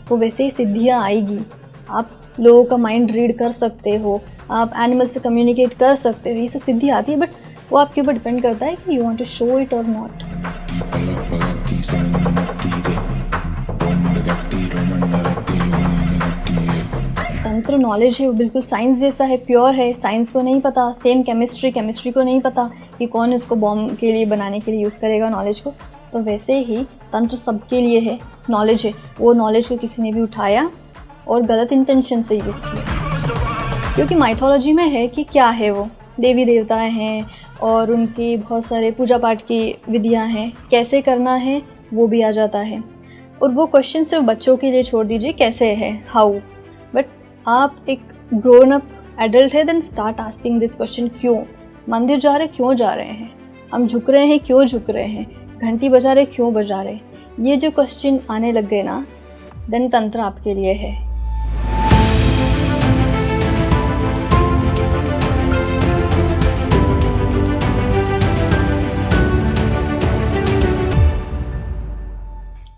तो वैसे ही सिद्धियाँ आएगी। आप लोगों का माइंड रीड कर सकते हो, आप एनिमल से कम्युनिकेट कर सकते हो, ये सब सिद्धि आती है, बट वो आपके ऊपर डिपेंड करता है कि you want to show it और नॉट। तंत्र नॉलेज है वो बिल्कुल साइंस जैसा है, प्योर है। साइंस को नहीं पता, सेम केमिस्ट्री को नहीं पता कि कौन इसको बॉम्ब के लिए बनाने के लिए यूज़ करेगा नॉलेज को। तो वैसे ही तंत्र सबके लिए है, नॉलेज है। वो नॉलेज को किसी ने भी उठाया और गलत इंटेंशन से यूज़ किया, क्योंकि माइथोलॉजी में है कि क्या है, वो देवी देवताएं हैं और उनकी बहुत सारे पूजा पाठ की विधियां हैं, कैसे करना है वो भी आ जाता है। और वो क्वेश्चन सिर्फ बच्चों के लिए छोड़ दीजिए, कैसे है, हाउ। बट आप एक ग्रोन अप एडल्ट है, then start asking this question, क्यों मंदिर जा रहे, क्यों जा रहे हैं, हम झुक रहे हैं, क्यों झुक रहे हैं, घंटी बजा रहे, क्यों बजा रहे। ये जो क्वेश्चन आने लग गए ना, देन तंत्र आपके लिए है।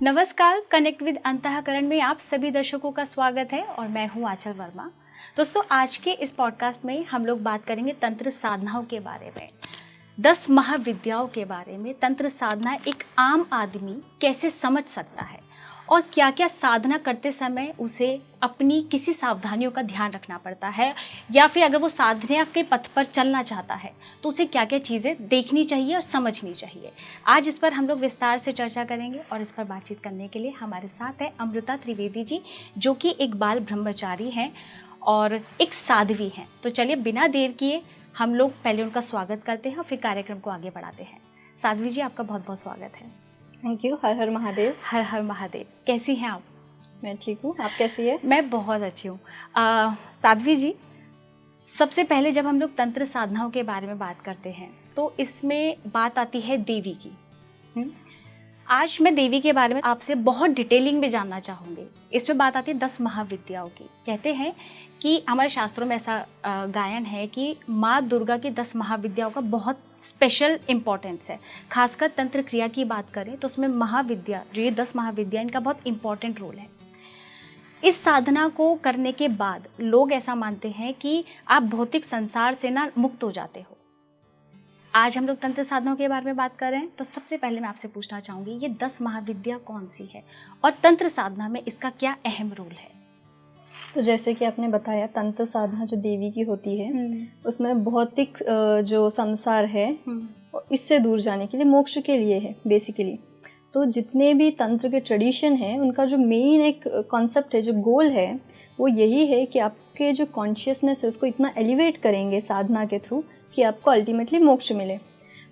नमस्कार, कनेक्ट विद अंतःकरण में आप सभी दर्शकों का स्वागत है और मैं हूं आंचल वर्मा। दोस्तों, आज के इस पॉडकास्ट में हम लोग बात करेंगे तंत्र साधनाओं के बारे में, 10 महाविद्याओं के बारे में। तंत्र साधना एक आम आदमी कैसे समझ सकता है और क्या क्या साधना करते समय उसे अपनी किसी सावधानियों का ध्यान रखना पड़ता है, या फिर अगर वो साधना के पथ पर चलना चाहता है तो उसे क्या क्या चीज़ें देखनी चाहिए और समझनी चाहिए। आज इस पर हम लोग विस्तार से चर्चा करेंगे और इस पर बातचीत करने के लिए हमारे साथ है अमृता त्रिवेदी जी, जो कि एक बाल ब्रह्मचारी हैं और एक साध्वी हैं। तो चलिए बिना देर किए हम लोग पहले उनका स्वागत करते हैं और फिर कार्यक्रम को आगे बढ़ाते हैं। साध्वी जी, आपका बहुत बहुत स्वागत है। Thank you. हर हर महादेव। हर हर महादेव। कैसी हैं आप? मैं ठीक हूँ, आप कैसी है? मैं बहुत अच्छी हूँ। साध्वी जी, सबसे पहले जब हम लोग तंत्र साधनाओं के बारे में बात करते हैं तो इसमें बात आती है देवी की। आज मैं देवी के बारे में आपसे बहुत डिटेलिंग में जानना चाहूँगी। इसमें बात आती है 10 महाविद्याओं की। कहते हैं कि हमारे शास्त्रों में ऐसा गायन है कि माँ दुर्गा की 10 महाविद्याओं का बहुत स्पेशल इम्पोर्टेंस है। खासकर तंत्र क्रिया की बात करें तो उसमें महाविद्या, जो ये 10 महाविद्या, इनका बहुत इम्पोर्टेंट रोल है। इस साधना को करने के बाद लोग ऐसा मानते हैं कि आप भौतिक संसार से ना मुक्त हो जाते हो। आज हम लोग तंत्र साधनाओं के बारे में बात कर रहे हैं, तो सबसे पहले मैं आपसे पूछना चाहूँगी, ये 10 महाविद्या कौन सी है और तंत्र साधना में इसका क्या अहम रोल है? तो जैसे कि आपने बताया, तंत्र साधना जो देवी की होती है उसमें भौतिक जो संसार है इससे दूर जाने के लिए, मोक्ष के लिए है बेसिकली। तो जितने भी तंत्र के ट्रेडिशन हैं उनका जो मेन एक कॉन्सेप्ट है, जो गोल है, वो यही है कि आपके जो कॉन्शियसनेस है उसको इतना एलिवेट करेंगे साधना के थ्रू कि आपको अल्टीमेटली मोक्ष मिले।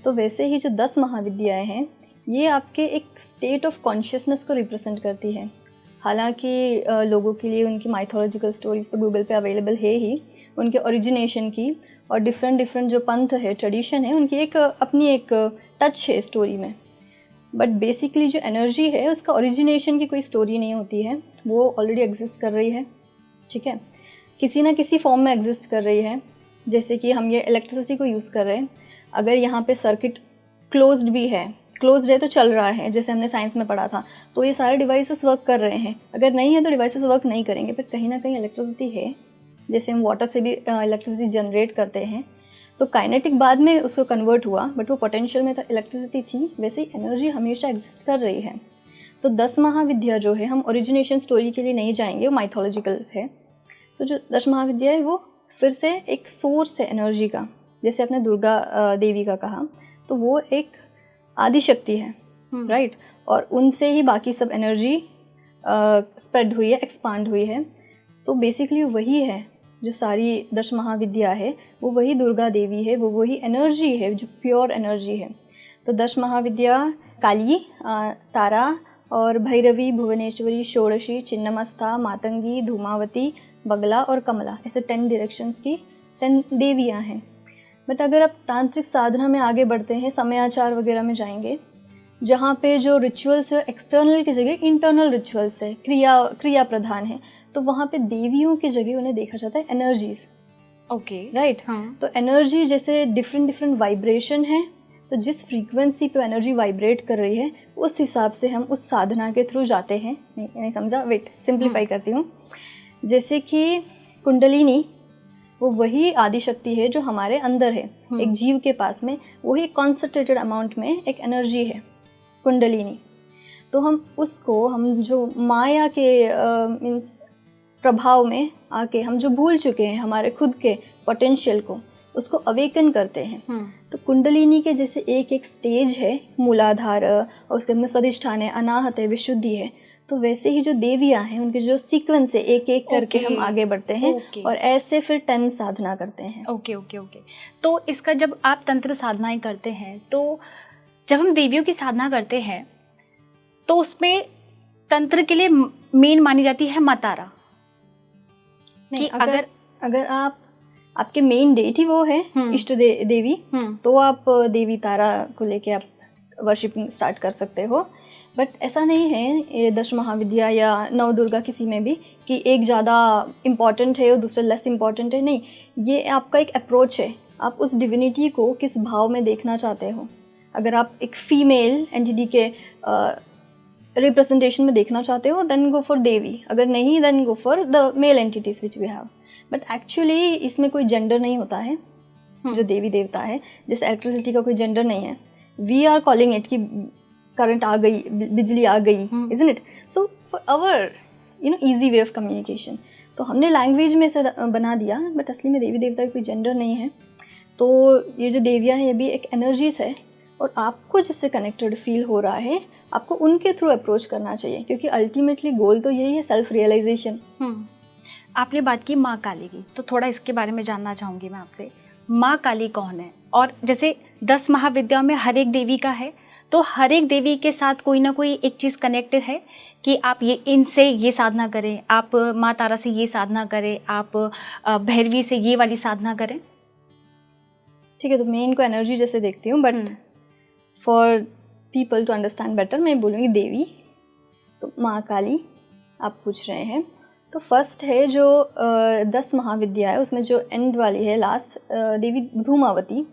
तो वैसे ही जो 10 महाविद्याएं हैं ये आपके एक स्टेट ऑफ कॉन्शियसनेस को रिप्रेजेंट करती है। हालांकि लोगों के लिए उनकी माइथोलॉजिकल स्टोरीज तो गूगल पे अवेलेबल है ही, उनके ओरिजिनेशन की, और डिफरेंट जो पंथ है, ट्रेडिशन है, उनकी एक अपनी एक टच है स्टोरी में। बट बेसिकली जो एनर्जी है उसका ओरिजिनेशन की कोई स्टोरी नहीं होती है, वो ऑलरेडी एग्जिस्ट कर रही है, ठीक है, किसी ना किसी फॉर्म में एग्जिस्ट कर रही है। जैसे कि हम ये इलेक्ट्रिसिटी को यूज़ कर रहे हैं, अगर यहाँ पे सर्किट क्लोज्ड है तो चल रहा है, जैसे हमने साइंस में पढ़ा था, तो ये सारे डिवाइसेस वर्क कर रहे हैं। अगर नहीं है तो डिवाइसेस वर्क नहीं करेंगे, पर कहीं ना कहीं इलेक्ट्रिसिटी है। जैसे हम वाटर से भी इलेक्ट्रिसिटी जनरेट करते हैं, तो काइनेटिक बाद में उसको कन्वर्ट हुआ, बट वो पोटेंशियल में तो इलेक्ट्रिसिटी थी। वैसे ही एनर्जी हमेशा एग्जिस्ट कर रही है। तो 10 महाविद्या जो है, हम ओरिजिनेशन स्टोरी के लिए नहीं जाएंगे, वो माइथोलॉजिकल है। तो जो 10 महाविद्या है वो फिर से एक सोर्स है एनर्जी का। जैसे आपने दुर्गा देवी का कहा, तो वो एक आदि शक्ति है, राइट, और उनसे ही बाकी सब एनर्जी स्प्रेड हुई है, एक्सपांड हुई है। तो बेसिकली वही है, जो सारी 10 महाविद्या है वो वही दुर्गा देवी है, वो वही एनर्जी है जो प्योर एनर्जी है। तो 10 महाविद्या काली, तारा और भैरवी, भुवनेश्वरी, षोडशी, छिन्नमस्ता, मातंगी, धूमावती, बगला और कमला, ऐसे 10 डायरेक्शंस की 10 देवियाँ हैं। बट अगर आप तांत्रिक साधना में आगे बढ़ते हैं, समयाचार वगैरह में जाएंगे, जहाँ पे जो रिचुअल्स है एक्सटर्नल की जगह इंटरनल रिचुअल्स है, क्रिया प्रधान है, तो वहाँ पे देवियों की जगह उन्हें देखा जाता है एनर्जीज। Okay, right. हाँ, तो एनर्जी जैसे डिफरेंट वाइब्रेशन है, तो जिस फ्रीक्वेंसी पे एनर्जी वाइब्रेट कर रही है उस हिसाब से हम उस साधना के थ्रू जाते हैं। नहीं समझा, वेट सिंप्लीफाई करती हूँ। जैसे कि कुंडलिनी वो वही आदि शक्ति है जो हमारे अंदर है, एक जीव के पास में वही कॉन्सन्ट्रेटेड अमाउंट में एक एनर्जी है कुंडलिनी। तो हम जो माया के मीन्स प्रभाव में आके हम जो भूल चुके हैं हमारे खुद के पोटेंशियल को, उसको अवेकन करते हैं। तो कुंडलिनी के जैसे एक एक स्टेज है, मूलाधार और उसके अंदर स्वादिष्ठान है, अनाहत है, विशुद्धि है, तो वैसे ही जो देवियाँ हैं उनके जो सीक्वेंस है एक एक करके हम आगे बढ़ते हैं और ऐसे फिर 10 साधना करते हैं। ओके। तो इसका जब आप तंत्र साधनाएं करते हैं, तो जब हम देवियों की साधना करते हैं तो उसमें तंत्र के लिए मेन मानी जाती है माँ तारा। नहीं, अगर आपके मेन डेटी वो है इष्ट देवी, तो आप देवी तारा को लेके आप वर्शिपिंग स्टार्ट कर सकते हो। बट ऐसा नहीं है ये 10 महाविद्या या 9 दुर्गा किसी में भी कि एक ज़्यादा इम्पॉर्टेंट है और दूसरा लेस इम्पॉर्टेंट है। नहीं, ये आपका एक अप्रोच है, आप उस डिविनिटी को किस भाव में देखना चाहते हो। अगर आप एक फीमेल एंटिटी के रिप्रेजेंटेशन में देखना चाहते हो देन गो फॉर देवी, अगर नहीं then go for the male entities which we have. But actually इसमें कोई जेंडर नहीं होता है। जो देवी देवता है, जैसे इलेक्ट्रिसिटी का कोई जेंडर नहीं है, वी आर कॉलिंग इट कि करंट आ गई, बिजली आ गई, isn't it? So for our easy way of communication, तो हमने लैंग्वेज में ऐसा बना दिया, बट असली में देवी देवता का कोई जेंडर नहीं है। तो ये जो देवियाँ हैं ये भी एक एनर्जीज है, और आपको जिससे कनेक्टेड फील हो रहा है आपको उनके थ्रू अप्रोच करना चाहिए, क्योंकि अल्टीमेटली गोल तो यही है, सेल्फ रियलाइजेशन। आपने बात की माँ काली की, तो थोड़ा इसके बारे में जानना चाहूँगी मैं आपसे। माँ काली कौन है? और जैसे 10 महाविद्याओं में हर एक देवी का है, तो हर एक देवी के साथ कोई ना कोई एक चीज़ कनेक्टेड है कि आप ये इनसे ये साधना करें, आप माँ तारा से ये साधना करें, आप भैरवी से ये वाली साधना करें। ठीक है, तो मैं इनको एनर्जी जैसे देखती हूँ, but for people to understand better मैं बोलूँगी देवी। तो माँ काली आप पूछ रहे हैं, तो फर्स्ट है जो 10 महाविद्या है उसमें जो एंड वाली है लास्ट देवी धूमावती,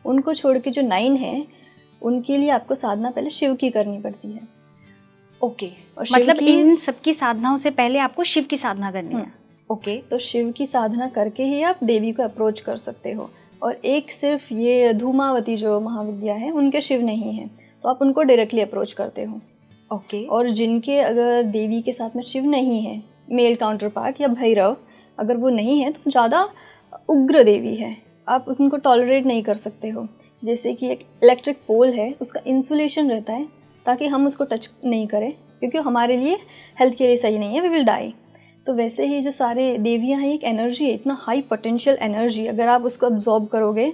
उनको छोड़ के जो 9 है उनके लिए आपको साधना पहले शिव की करनी पड़ती है। ओके, मतलब इन सबकी साधनाओं से पहले आपको शिव की साधना करनी है। ओके, तो शिव की साधना करके ही आप देवी को अप्रोच कर सकते हो। और एक सिर्फ ये धूमावती जो महाविद्या है उनके शिव नहीं है, तो आप उनको डायरेक्टली अप्रोच करते हो। ओके, और जिनके अगर देवी के साथ में शिव नहीं है, मेल काउंटर पार्ट या भैरव अगर वो नहीं है, तो ज़्यादा उग्र देवी है, आप उनको टॉलरेट नहीं कर सकते हो। जैसे कि एक इलेक्ट्रिक पोल है, उसका इंसुलेशन रहता है ताकि हम उसको टच नहीं करें, क्योंकि हमारे लिए हेल्थ के लिए सही नहीं है, वी विल डाई। तो वैसे ही जो सारे देवियाँ हैं, एक एनर्जी है, इतना हाई पोटेंशियल एनर्जी, अगर आप उसको अब्जॉर्ब करोगे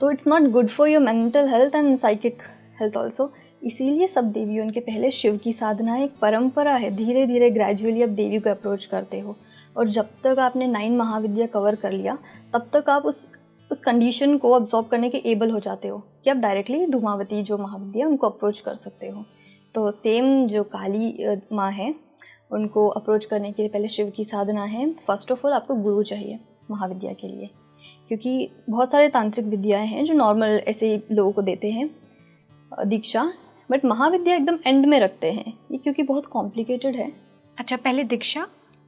तो it's not good for your mental health and psychic health also. इसीलिए सब देवियों के पहले शिव की साधना एक परंपरा है, धीरे धीरे ग्रेजुअली आप देवी को अप्रोच करते हो। और जब तक आपने 9 महाविद्या कवर कर लिया तब तक आप उस कंडीशन को अब्जॉर्ब करने के एबल हो जाते हो कि आप डायरेक्टली धूमावती जो महाविद्या उनको अप्रोच कर सकते हो। तो सेम जो काली माँ है उनको अप्रोच करने के लिए पहले शिव की साधना है। फर्स्ट ऑफ ऑल आपको गुरु चाहिए महाविद्या के लिए, क्योंकि बहुत सारे तांत्रिक विद्याएं हैं जो नॉर्मल ऐसे लोगों को देते हैं दीक्षा, बट महाविद्या एकदम एंड में रखते हैं ये, क्योंकि बहुत कॉम्प्लिकेटेड है। अच्छा, पहले दीक्षा,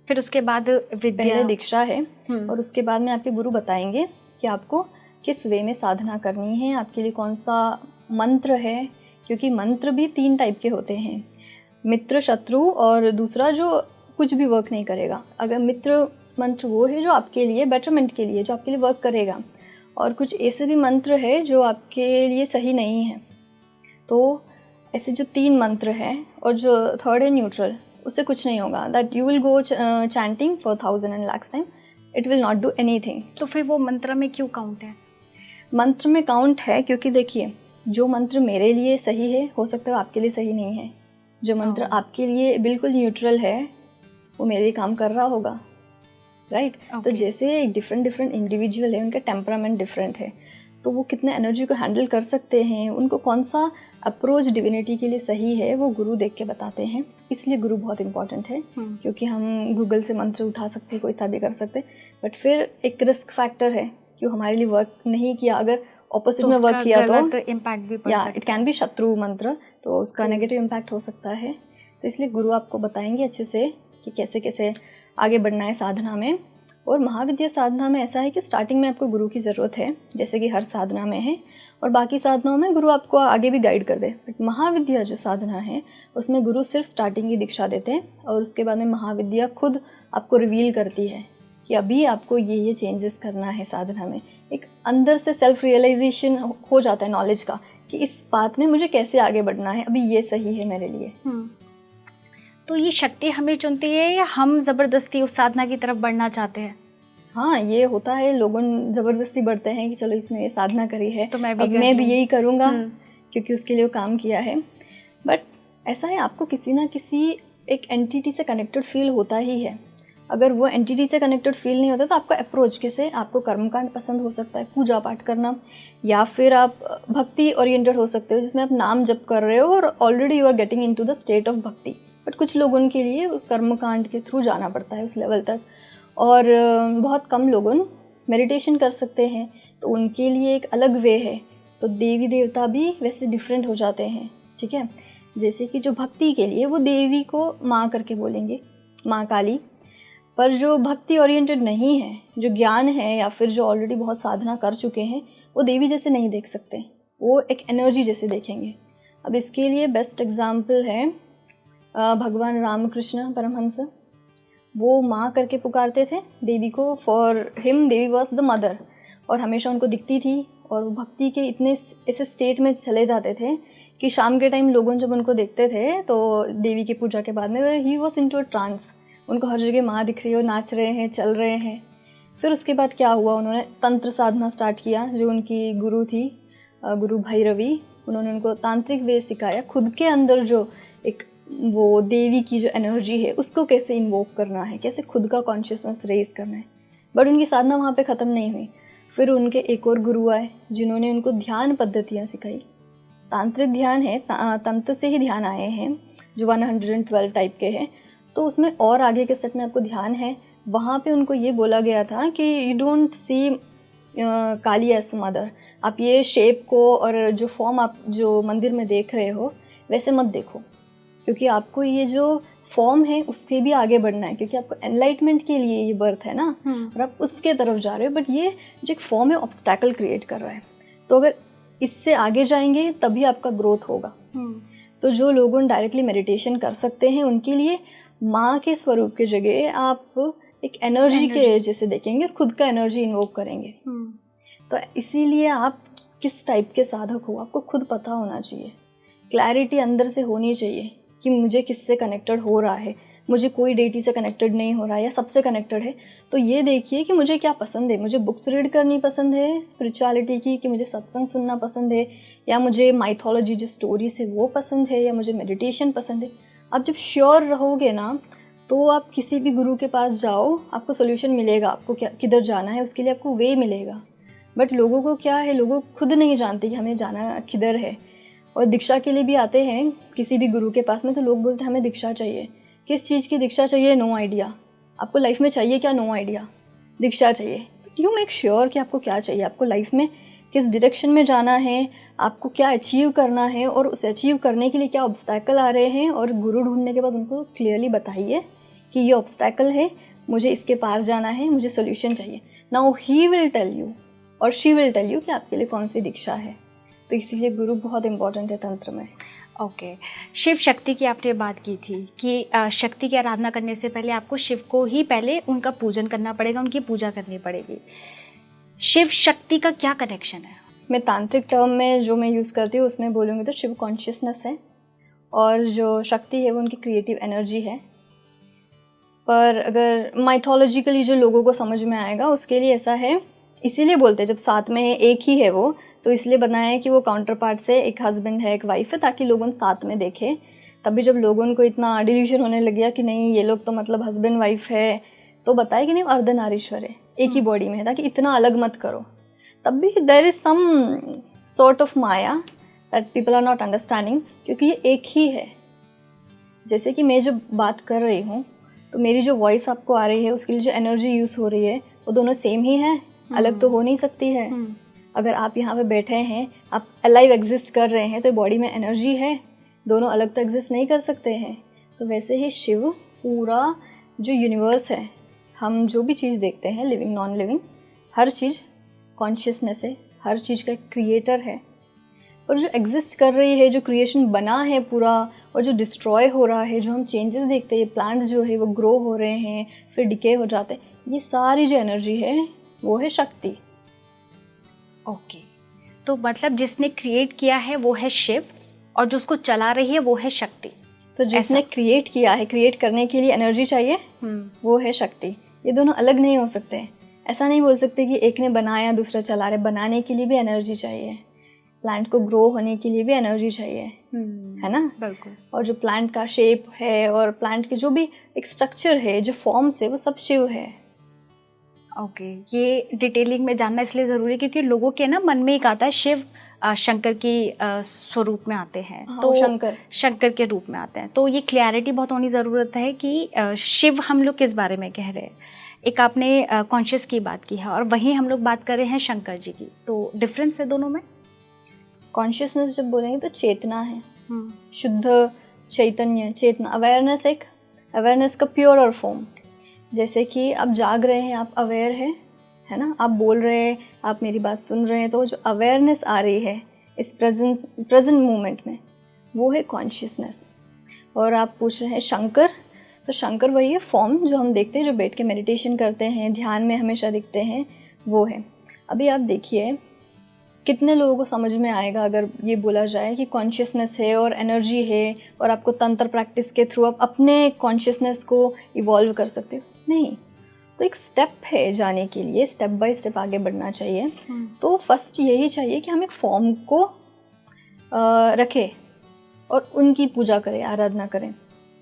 फिर उसके बाद विद्या। पहले दीक्षा है और उसके बाद में आपके गुरु बताएंगे कि आपको किस वे में साधना करनी है, आपके लिए कौन सा मंत्र है, क्योंकि मंत्र भी 3 टाइप के होते हैं, मित्र, शत्रु और दूसरा जो कुछ भी वर्क नहीं करेगा। अगर मित्र मंत्र वो है जो आपके लिए बेटरमेंट के लिए, जो आपके लिए वर्क करेगा, और कुछ ऐसे भी मंत्र है जो आपके लिए सही नहीं है। तो ऐसे जो 3 मंत्र हैं, और जो थर्ड है न्यूट्रल, उससे कुछ नहीं होगा, that you will go chanting for 1000 and lakhs time, it will not do anything. तो फिर वो मंत्र में क्यों काउंट है? मंत्र में काउंट है क्योंकि देखिए, जो मंत्र मेरे लिए सही है हो सकता है आपके लिए सही नहीं है, जो मंत्र आपके लिए बिल्कुल न्यूट्रल है वो मेरे लिए काम कर रहा होगा, राइट? तो जैसे एक डिफरेंट इंडिविजुअल है, उनका टेम्परामेंट डिफरेंट है, तो वो कितने एनर्जी को हैंडल कर सकते हैं, उनको कौन सा अप्रोच डिविनिटी के लिए सही है, वो गुरु देख के बताते हैं। इसलिए गुरु बहुत इंपॉर्टेंट है, क्योंकि हम गूगल से मंत्र उठा सकते हैं, कोई सा भी कर सकते हैं, बट फिर एक रिस्क फैक्टर है कि हमारे लिए वर्क नहीं किया, अगर ऑपोजिट में वर्क किया तो इम्पैक्ट भी पड़ या सकता है। इट कैन बी शत्रु मंत्र, तो उसका नेगेटिव इम्पैक्ट हो सकता है। तो इसलिए गुरु आपको बताएंगे अच्छे से कि कैसे कैसे आगे बढ़ना है साधना में। और महाविद्या साधना में ऐसा है कि स्टार्टिंग में आपको गुरु की ज़रूरत है, जैसे कि हर साधना में है, और बाकी साधनाओं में गुरु आपको आगे भी गाइड कर दे। बट महाविद्या जो साधना है उसमें गुरु सिर्फ स्टार्टिंग की दीक्षा देते हैं, और उसके बाद में महाविद्या खुद आपको रिवील करती है कि अभी आपको ये चेंजेस करना है साधना में। एक अंदर से सेल्फ रियलाइजेशन हो जाता है नॉलेज का कि इस बात में मुझे कैसे आगे बढ़ना है, अभी ये सही है मेरे लिए। तो ये शक्ति हमें चुनती है या हम ज़बरदस्ती उस साधना की तरफ बढ़ना चाहते हैं? हाँ, ये होता है, लोग ज़बरदस्ती बढ़ते हैं कि चलो इसने ये साधना करी है तो मैं भी यही करूँगा क्योंकि उसके लिए वो काम किया है। बट ऐसा है, आपको किसी ना किसी एक एंटिटी से कनेक्टेड फील होता ही है। अगर वो एंटिटी से कनेक्टेड फील नहीं होता तो आपका अप्रोच कैसे, आपको कर्मकांड पसंद हो सकता है, पूजा पाठ करना, या फिर आप भक्ति ओरिएंटेड हो सकते हो जिसमें आप नाम जप कर रहे हो और already you are getting into the state of bhakti. But कुछ लोगों के लिए कर्मकांड के थ्रू जाना पड़ता है उस लेवल तक, और बहुत कम लोग मेडिटेशन कर सकते हैं, तो उनके लिए एक अलग वे है। तो देवी देवता भी वैसे डिफरेंट हो जाते हैं, ठीक है। जैसे कि जो भक्ति के लिए वो देवी को माँ करके बोलेंगे, माँ काली। पर जो भक्ति ओरिएंटेड नहीं है, जो ज्ञान है या फिर जो ऑलरेडी बहुत साधना कर चुके हैं, वो देवी जैसे नहीं देख सकते, वो एक एनर्जी जैसे देखेंगे। अब इसके लिए बेस्ट एग्जाम्पल है भगवान रामकृष्ण परमहंस। वो माँ करके पुकारते थे देवी को, for him Devi was the mother, और हमेशा उनको दिखती थी, और वो भक्ति के इतने ऐसे स्टेट में चले जाते थे कि शाम के टाइम लोगों जब उनको देखते थे तो देवी की पूजा के बाद में ही वॉज इनटू अ ट्रांस, उनको हर जगह माँ दिख रही हो, नाच रहे हैं, चल रहे हैं। फिर उसके बाद क्या हुआ, उन्होंने तंत्र साधना स्टार्ट किया। जो उनकी गुरु थी गुरु भैरवी, उन्होंने उनको तांत्रिक वे सिखाया, खुद के अंदर जो एक वो देवी की जो एनर्जी है उसको कैसे इन्वोक करना है, कैसे खुद का कॉन्शियसनेस रेज करना है। बट उनकी साधना वहाँ पे ख़त्म नहीं हुई। फिर उनके एक और गुरु आए जिन्होंने उनको ध्यान पद्धतियाँ सिखाई। तांत्रिक ध्यान है, तंत्र से ही ध्यान आए हैं जो 112 टाइप के हैं। तो उसमें और आगे के स्टेप में आपको ध्यान है, वहाँ पे उनको ये बोला गया था कि you don't see Kali as mother, आप ये शेप को और जो फॉर्म आप जो मंदिर में देख रहे हो वैसे मत देखो, क्योंकि आपको ये जो फॉर्म है उससे भी आगे बढ़ना है, क्योंकि आपको एनलाइटमेंट के लिए ये बर्थ है ना, और आप उसके तरफ जा रहे हो। बट ये जो एक फॉर्म है ऑब्स्टैकल क्रिएट कर रहा है, तो अगर इससे आगे जाएंगे तभी आपका ग्रोथ होगा। तो जो लोग डायरेक्टली मेडिटेशन कर सकते हैं उनके लिए माँ के स्वरूप के जगह आप एक एनर्जी के जैसे देखेंगे और खुद का एनर्जी इन्वोक करेंगे। तो इसीलिए आप किस टाइप के साधक हो आपको खुद पता होना चाहिए, क्लैरिटी अंदर से होनी चाहिए कि मुझे किससे कनेक्टेड हो रहा है, मुझे कोई डेटी से कनेक्टेड नहीं हो रहा है या सबसे कनेक्टेड है। तो ये देखिए कि मुझे क्या पसंद है, मुझे बुक्स रीड करनी पसंद है स्पिरिचुअलिटी की, कि मुझे सत्संग सुनना पसंद है, या मुझे माइथोलॉजी जो स्टोरीज है वो पसंद है, या मुझे मेडिटेशन पसंद है। आप जब श्योर रहोगे ना तो आप किसी भी गुरु के पास जाओ, आपको सोल्यूशन मिलेगा, आपको क्या किधर जाना है उसके लिए आपको वे मिलेगा। बट लोगों को क्या है, लोगों खुद नहीं जानते कि हमें जाना किधर है। और दीक्षा के लिए भी आते हैं किसी भी गुरु के पास में, तो लोग बोलते हैं हमें दीक्षा चाहिए। किस चीज़ की दीक्षा चाहिए? No idea. आपको लाइफ में चाहिए क्या? No idea. दीक्षा चाहिए। यू मेक श्योर कि आपको क्या चाहिए, आपको लाइफ में किस डायरेक्शन में जाना है, आपको क्या अचीव करना है, और उसे अचीव करने के लिए क्या ऑब्स्टैकल आ रहे हैं। और गुरु ढूंढने के बाद उनको क्लियरली बताइए कि ये ऑब्स्टैकल है, मुझे इसके पार जाना है, मुझे सोल्यूशन चाहिए। Now he will tell you और शी विल टेल यू कि आपके लिए कौन सी दीक्षा है। तो इसीलिए गुरु बहुत इंपॉर्टेंट है तंत्र में। ओके, शिव शक्ति की आपने बात की थी कि शक्ति की आराधना करने से पहले आपको शिव को ही पहले उनका पूजन करना पड़ेगा, उनकी पूजा करनी पड़ेगी। शिव शक्ति का क्या कनेक्शन है? मैं तांत्रिक टर्म में जो मैं यूज़ करती हूँ उसमें बोलूँगी तो शिव कॉन्शियसनेस है, और जो शक्ति है वो उनकी क्रिएटिव एनर्जी है। पर अगर माइथोलॉजिकली जो लोगों को समझ में आएगा उसके लिए ऐसा है, इसीलिए बोलते हैं जब साथ में एक ही है वो, तो इसलिए बनाया है कि वो काउंटर पार्ट से एक हस्बैंड है एक वाइफ है, ताकि लोगों साथ में देखें। तभी जब लोगों को इतना डिल्यूशन होने लग गया कि नहीं ये लोग तो मतलब हस्बैंड वाइफ है, तो बताए कि नहीं अर्धनारीश्वर है, एक ही बॉडी में है, ताकि इतना अलग मत करो। तब भी there is some sort of maya that people are not understanding, क्योंकि ये एक ही है। जैसे कि मैं जब बात कर रही हूँ तो मेरी जो वॉइस आपको आ रही है उसके लिए जो एनर्जी यूज़ हो रही है वो दोनों सेम ही है, अलग तो हो नहीं सकती है। अगर आप यहाँ पे बैठे हैं, आप अलाइव एग्जिस्ट कर रहे हैं, तो बॉडी में एनर्जी है, दोनों अलग तो एग्जिस्ट नहीं कर सकते हैं। तो वैसे ही शिव पूरा जो यूनिवर्स है, हम जो भी चीज़ देखते हैं, लिविंग नॉन लिविंग, हर चीज़ कॉन्शियसनेस है, हर चीज़ का क्रिएटर है। और जो एग्जिस्ट कर रही है, जो क्रिएशन बना है पूरा, और जो डिस्ट्रॉय हो रहा है, जो हम चेंजेस देखते हैं, प्लांट्स जो है वो ग्रो हो रहे हैं फिर डिके हो जाते हैं, ये सारी जो एनर्जी है वो है शक्ति। ओके, तो मतलब जिसने क्रिएट किया है वो है शिव और जो उसको चला रही है वो है शक्ति। तो जिसने क्रिएट किया है, क्रिएट करने के लिए एनर्जी चाहिए, वो है शक्ति। ये दोनों अलग नहीं हो सकते हैं। ऐसा नहीं बोल सकते कि एक ने बनाया दूसरा चला रहे। बनाने के लिए भी एनर्जी चाहिए, प्लांट को ग्रो होने के लिए भी एनर्जी चाहिए, है ना? बिल्कुल। और जो प्लांट का शेप है और प्लांट की जो भी एक स्ट्रक्चर है, जो फॉर्म्स है, वो सब शिव है। ओके, ये डिटेलिंग में जानना इसलिए ज़रूरी है क्योंकि लोगों के ना मन में एक आता है शिव शंकर की स्वरूप में आते हैं। हाँ, तो शंकर के रूप में आते हैं, तो ये क्लैरिटी बहुत होनी ज़रूरत है कि शिव हम लोग किस बारे में कह रहे हैं। एक आपने कॉन्शियस की बात की है और वहीं हम लोग बात कर रहे हैं शंकर जी की, तो डिफरेंस है दोनों में? कॉन्शियसनेस जब बोलेंगे तो चेतना है, शुद्ध चैतन्य, चेतना, अवेयरनेस, एक अवेयरनेस का प्योर और फॉर्म। जैसे कि आप जाग रहे हैं, आप अवेयर हैं, है ना? आप बोल रहे हैं, आप मेरी बात सुन रहे हैं, तो जो अवेयरनेस आ रही है इस प्रेजेंट मोमेंट में, वो है कॉन्शियसनेस। और आप पूछ रहे हैं शंकर, तो शंकर वही है फॉर्म जो हम देखते हैं, जो बैठ के मेडिटेशन करते हैं, ध्यान में हमेशा दिखते हैं, वो है। अभी आप देखिए कितने लोगों को समझ में आएगा अगर ये बोला जाए कि कॉन्शियसनेस है और एनर्जी है और आपको तंत्र प्रैक्टिस के थ्रू आप अपने कॉन्शियसनेस को इवॉल्व कर सकते हो। नहीं, तो एक स्टेप है जाने के लिए, स्टेप बाय स्टेप आगे बढ़ना चाहिए। तो फर्स्ट यही चाहिए कि हम एक फॉर्म को रखें और उनकी पूजा करें, आराधना करें।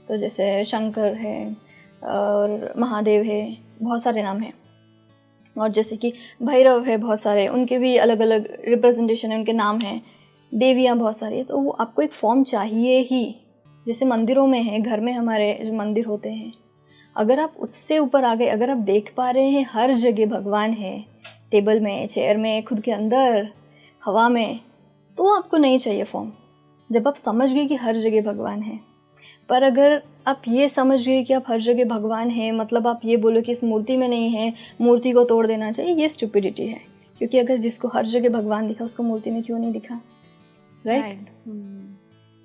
तो जैसे शंकर है और महादेव है, बहुत सारे नाम हैं। और जैसे कि भैरव है, बहुत सारे, उनके भी अलग अलग रिप्रेजेंटेशन है, उनके नाम हैं। देवियाँ बहुत सारी है, तो वो आपको एक फॉर्म चाहिए ही। जैसे मंदिरों में है, घर में हमारे जो मंदिर होते हैं, अगर आप उससे ऊपर आ गए, अगर आप देख पा रहे हैं हर जगह भगवान है, टेबल में, चेयर में, खुद के अंदर, हवा में, तो आपको नहीं चाहिए फॉर्म। जब आप समझ गए कि हर जगह भगवान है। पर अगर आप ये समझ गए कि आप हर जगह भगवान हैं, मतलब आप ये बोलो कि इस मूर्ति में नहीं है, मूर्ति को तोड़ देना चाहिए, ये स्टुपिडिटी है। क्योंकि अगर जिसको हर जगह भगवान दिखा, उसको मूर्ति में क्यों नहीं दिखा, राइट?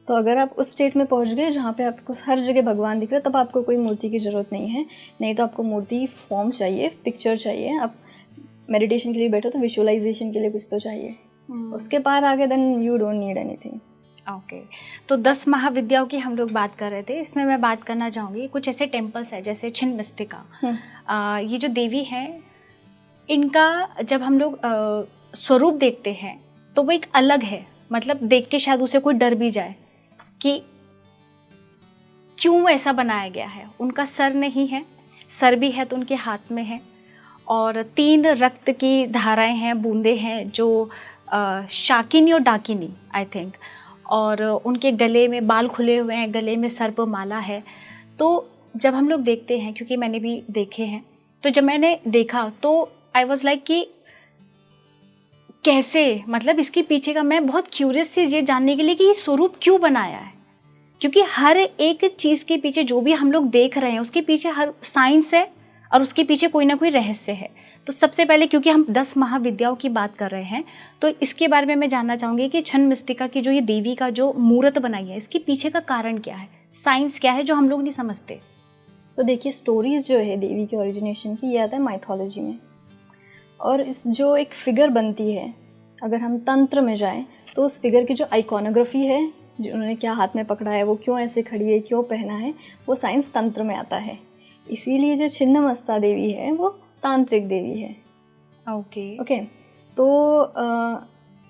तो अगर आप उस स्टेट में पहुंच गए जहाँ पे आपको हर जगह भगवान दिख रहा है, तब आपको कोई मूर्ति की ज़रूरत नहीं है। नहीं तो आपको मूर्ति फॉर्म चाहिए, पिक्चर चाहिए। आप मेडिटेशन के लिए बैठो तो विजुअलाइजेशन के लिए कुछ तो चाहिए। उसके पार आगे then you don't need anything. Okay, तो 10 महाविद्याओं की हम लोग बात कर रहे थे। इसमें मैं बात करना चाहूँगी, कुछ ऐसे टेम्पल्स है जैसे छिन्नमस्तिका, ये जो देवी हैं, इनका जब हम लोग स्वरूप देखते हैं तो वो एक अलग है। मतलब देख के शायद उसे कोई डर भी जाए कि क्यों ऐसा बनाया गया है। उनका सर नहीं है, सर भी है तो उनके हाथ में है, और 3 रक्त की धाराएं हैं, बूंदे हैं, जो शाकिनी और डाकिनी आई थिंक, और उनके गले में बाल खुले हुए हैं, गले में सर्प माला है। तो जब हम लोग देखते हैं, क्योंकि मैंने भी देखे हैं, तो जब मैंने देखा तो आई वॉज लाइक कि कैसे, मतलब इसके पीछे का मैं बहुत क्यूरियस थी ये जानने के लिए कि ये स्वरूप क्यों बनाया है। क्योंकि हर एक चीज़ के पीछे जो भी हम लोग देख रहे हैं उसके पीछे हर साइंस है और उसके पीछे कोई ना कोई रहस्य है। तो सबसे पहले, क्योंकि हम 10 महाविद्याओं की बात कर रहे हैं, तो इसके बारे में मैं जानना चाहूँगी कि छिन्नमस्तिका की जो ये देवी का जो मूर्त बनाई है, इसके पीछे का कारण क्या है, साइंस क्या है जो हम लोग नहीं समझते। तो देखिए, स्टोरीज जो है देवी के ओरिजिनेशन की, ये आता है माइथोलॉजी में। और इस जो एक फिगर बनती है, अगर हम तंत्र में जाएं तो उस फिगर की जो आइकॉनोग्राफी है, जो उन्होंने क्या हाथ में पकड़ा है, वो क्यों ऐसे खड़ी है, क्यों पहना है, वो साइंस तंत्र में आता है। इसीलिए जो छिन्नमस्ता देवी है वो तांत्रिक देवी है। ओके, तो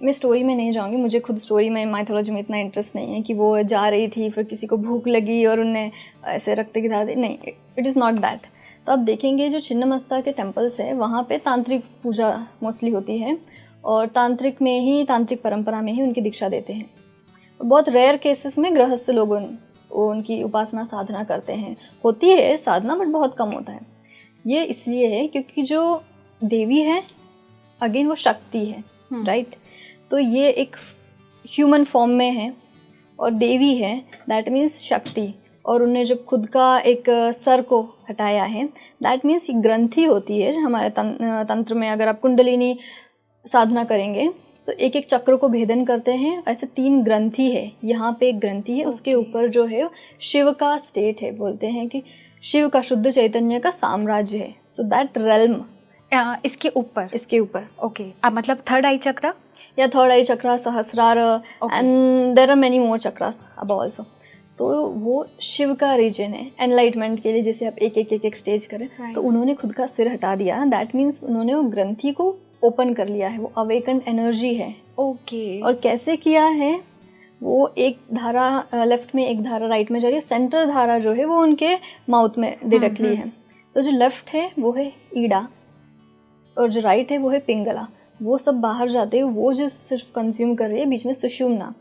मैं स्टोरी में नहीं जाऊंगी, मुझे खुद स्टोरी में, माइथोलॉजी में इतना इंटरेस्ट नहीं है कि वो जा रही थी, फिर किसी को भूख लगी और उनने ऐसे रक्त की धार दी, नहीं, इट इज़ नॉट दैट। तो आप देखेंगे जो छिन्नमस्ता के टेम्पल्स है, वहाँ पे तांत्रिक पूजा मोस्टली होती है, और तांत्रिक में ही, तांत्रिक परंपरा में ही उनकी दीक्षा देते हैं। बहुत रेयर केसेस में गृहस्थ लोग उनकी उपासना साधना करते हैं, होती है साधना, बट बहुत कम होता है। ये इसलिए है क्योंकि जो देवी है, अगेन वो शक्ति है, राइट। तो ये एक ह्यूमन फॉर्म में है और देवी है, दैट मीन्स शक्ति। और उन्हें जब खुद का एक सर को हटाया है, दैट मीन्स ग्रंथि होती है हमारे तंत्र में। अगर आप कुंडलिनी साधना करेंगे तो एक एक चक्र को भेदन करते हैं, ऐसे 3 ग्रंथि है। यहाँ पे एक ग्रंथि है, उसके ऊपर जो है शिव का स्टेट है, बोलते हैं कि शिव का शुद्ध चैतन्य का साम्राज्य है। सो दैट रेल्म इसके ऊपर ओके। अब मतलब थर्ड आई चक्र या third eye chakra, Sahasrara, and there are many more chakras अब ऑल्सो। तो वो शिव का रीजन है एनलाइटमेंट के लिए। जैसे आप एक स्टेज करें, तो उन्होंने खुद का सिर हटा दिया, दैट मीन्स उन्होंने वो ग्रंथि को ओपन कर लिया है, वो अवेकन एनर्जी है। ओके। और कैसे किया है, वो एक धारा लेफ्ट में, एक धारा राइट में जा रही है। सेंटर धारा जो है वो उनके माउथ में डायरेक्टली है। तो जो लेफ्ट है वो है ईडा और जो राइट है वो है पिंगला। वो सब बाहर जाते हैं, वो जो सिर्फ कंज्यूम कर रही है बीच में सुषुम्ना।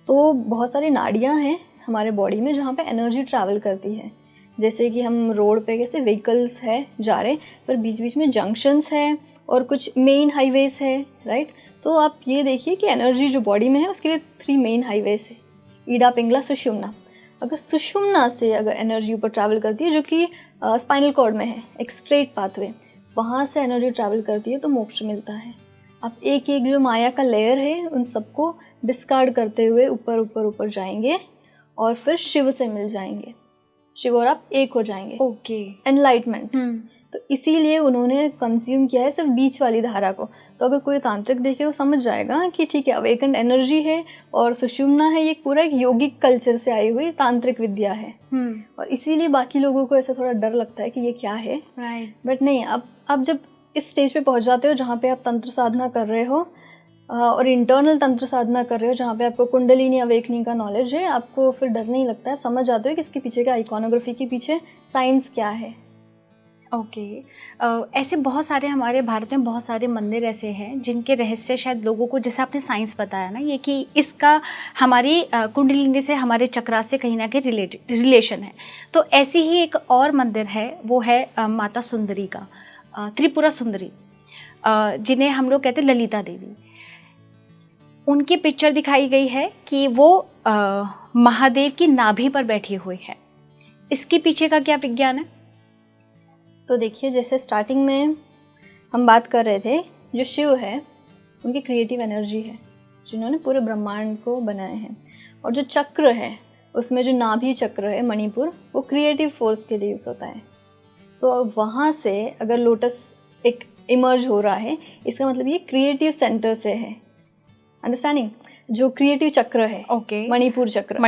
तो बहुत सारी नाड़ियाँ हैं हमारे बॉडी में जहाँ पे एनर्जी ट्रैवल करती है। जैसे कि हम रोड पे कैसे व्हीकल्स है जा रहे, पर बीच बीच में जंक्शंस है और कुछ मेन हाईवेज है, राइट। तो आप ये देखिए कि एनर्जी जो बॉडी में है उसके लिए 3 मेन हाईवेज है, ईडा, पिंगला, सुषुम्ना। अगर सुषुम्ना से अगर एनर्जी ऊपर ट्रैवल करती है, जो कि स्पाइनल कॉर्ड में है, एक स्ट्रेट पाथवे, वहाँ से एनर्जी ट्रैवल करती है तो मोक्ष मिलता है। आप एक एक जो माया का लेयर है उन सबको डिस्कार्ड करते हुए ऊपर ऊपर ऊपर जाएंगे और फिर शिव से मिल जाएंगे, शिव और आप एक हो जाएंगे। ओके। एनलाइटमेंट। तो इसीलिए उन्होंने कंज्यूम किया है सिर्फ बीच वाली धारा को। तो अगर कोई तांत्रिक देखे वो समझ जाएगा कि ठीक है, अवेकन्ड एनर्जी है और सुषुम्ना है, ये पूरा एक योगिक कल्चर से आई हुई तांत्रिक विद्या है। और इसीलिए बाकी लोगों को ऐसा थोड़ा डर लगता है कि ये क्या है, राइट। बट नहीं, अब जब इस स्टेज पे पहुंच जाते हो जहाँ पे आप तंत्र साधना कर रहे हो और इंटरनल तंत्र साधना कर रहे हो, जहाँ पे आपको कुंडलिनी अवेकनिंग का नॉलेज है, आपको फिर डर नहीं लगता है। आप समझ जाते हो कि इसके पीछे का आइकॉनोग्राफी के पीछे साइंस क्या है। ओके। ऐसे बहुत सारे हमारे भारत में बहुत सारे मंदिर ऐसे हैं जिनके रहस्य शायद लोगों को, जैसे आपने साइंस बताया ना, ये कि इसका हमारी कुंडलिनी से, हमारे चक्रा से कहीं ना कहीं रिलेशन है। तो ऐसे ही एक और मंदिर है, वो है माता सुंदरी का, त्रिपुरा सुंदरी, जिन्हें हम लोग कहते हैं ललिता देवी। उनकी पिक्चर दिखाई गई है कि वो महादेव की नाभि पर बैठी हुई है। इसके पीछे का क्या विज्ञान है? तो देखिए, जैसे स्टार्टिंग में हम बात कर रहे थे, जो शिव है उनकी क्रिएटिव एनर्जी है जिन्होंने पूरे ब्रह्मांड को बनाए हैं। और जो चक्र है उसमें जो नाभि चक्र है मणिपुर, वो क्रिएटिव फोर्स के लिए यूज़ होता है। तो वहाँ से अगर लोटस एक इमर्ज हो रहा है, इसका मतलब ये क्रिएटिव सेंटर से है। अंडरस्टैंडिंग? जो क्रिएटिव चक्र है, ओके, मणिपुर चक्र,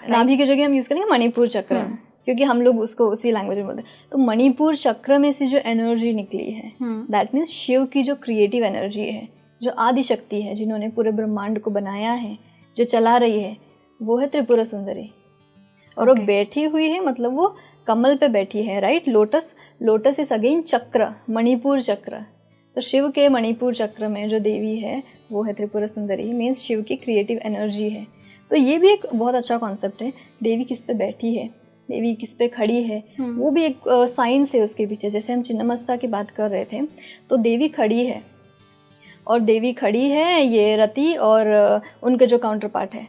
नाभि की जगह हम यूज़ करेंगे मणिपुर चक्र, क्योंकि हम लोग उसको उसी लैंग्वेज में बोलते हैं। तो मणिपुर चक्र में से जो एनर्जी निकली है, दैट मीन्स शिव की जो क्रिएटिव एनर्जी है, जो आदि शक्ति है, जिन्होंने पूरे ब्रह्मांड को बनाया है, जो चला रही है, वो है त्रिपुरा सुंदरी। और वो बैठी हुई है, मतलब वो कमल पे बैठी है, राइट। लोटस इज अगेन चक्र, मणिपुर चक्र। तो शिव के मणिपुर चक्र में जो देवी है वो है त्रिपुरा सुंदरी, मीन्स शिव की क्रिएटिव एनर्जी है। तो ये भी एक बहुत अच्छा कॉन्सेप्ट है। देवी किस पे बैठी है, देवी किस पे खड़ी है, वो भी एक साइंस है उसके पीछे। जैसे हम छिन्नमस्ता की बात कर रहे थे, तो देवी खड़ी है, और देवी खड़ी है, ये रति और उनके जो काउंटर पार्ट है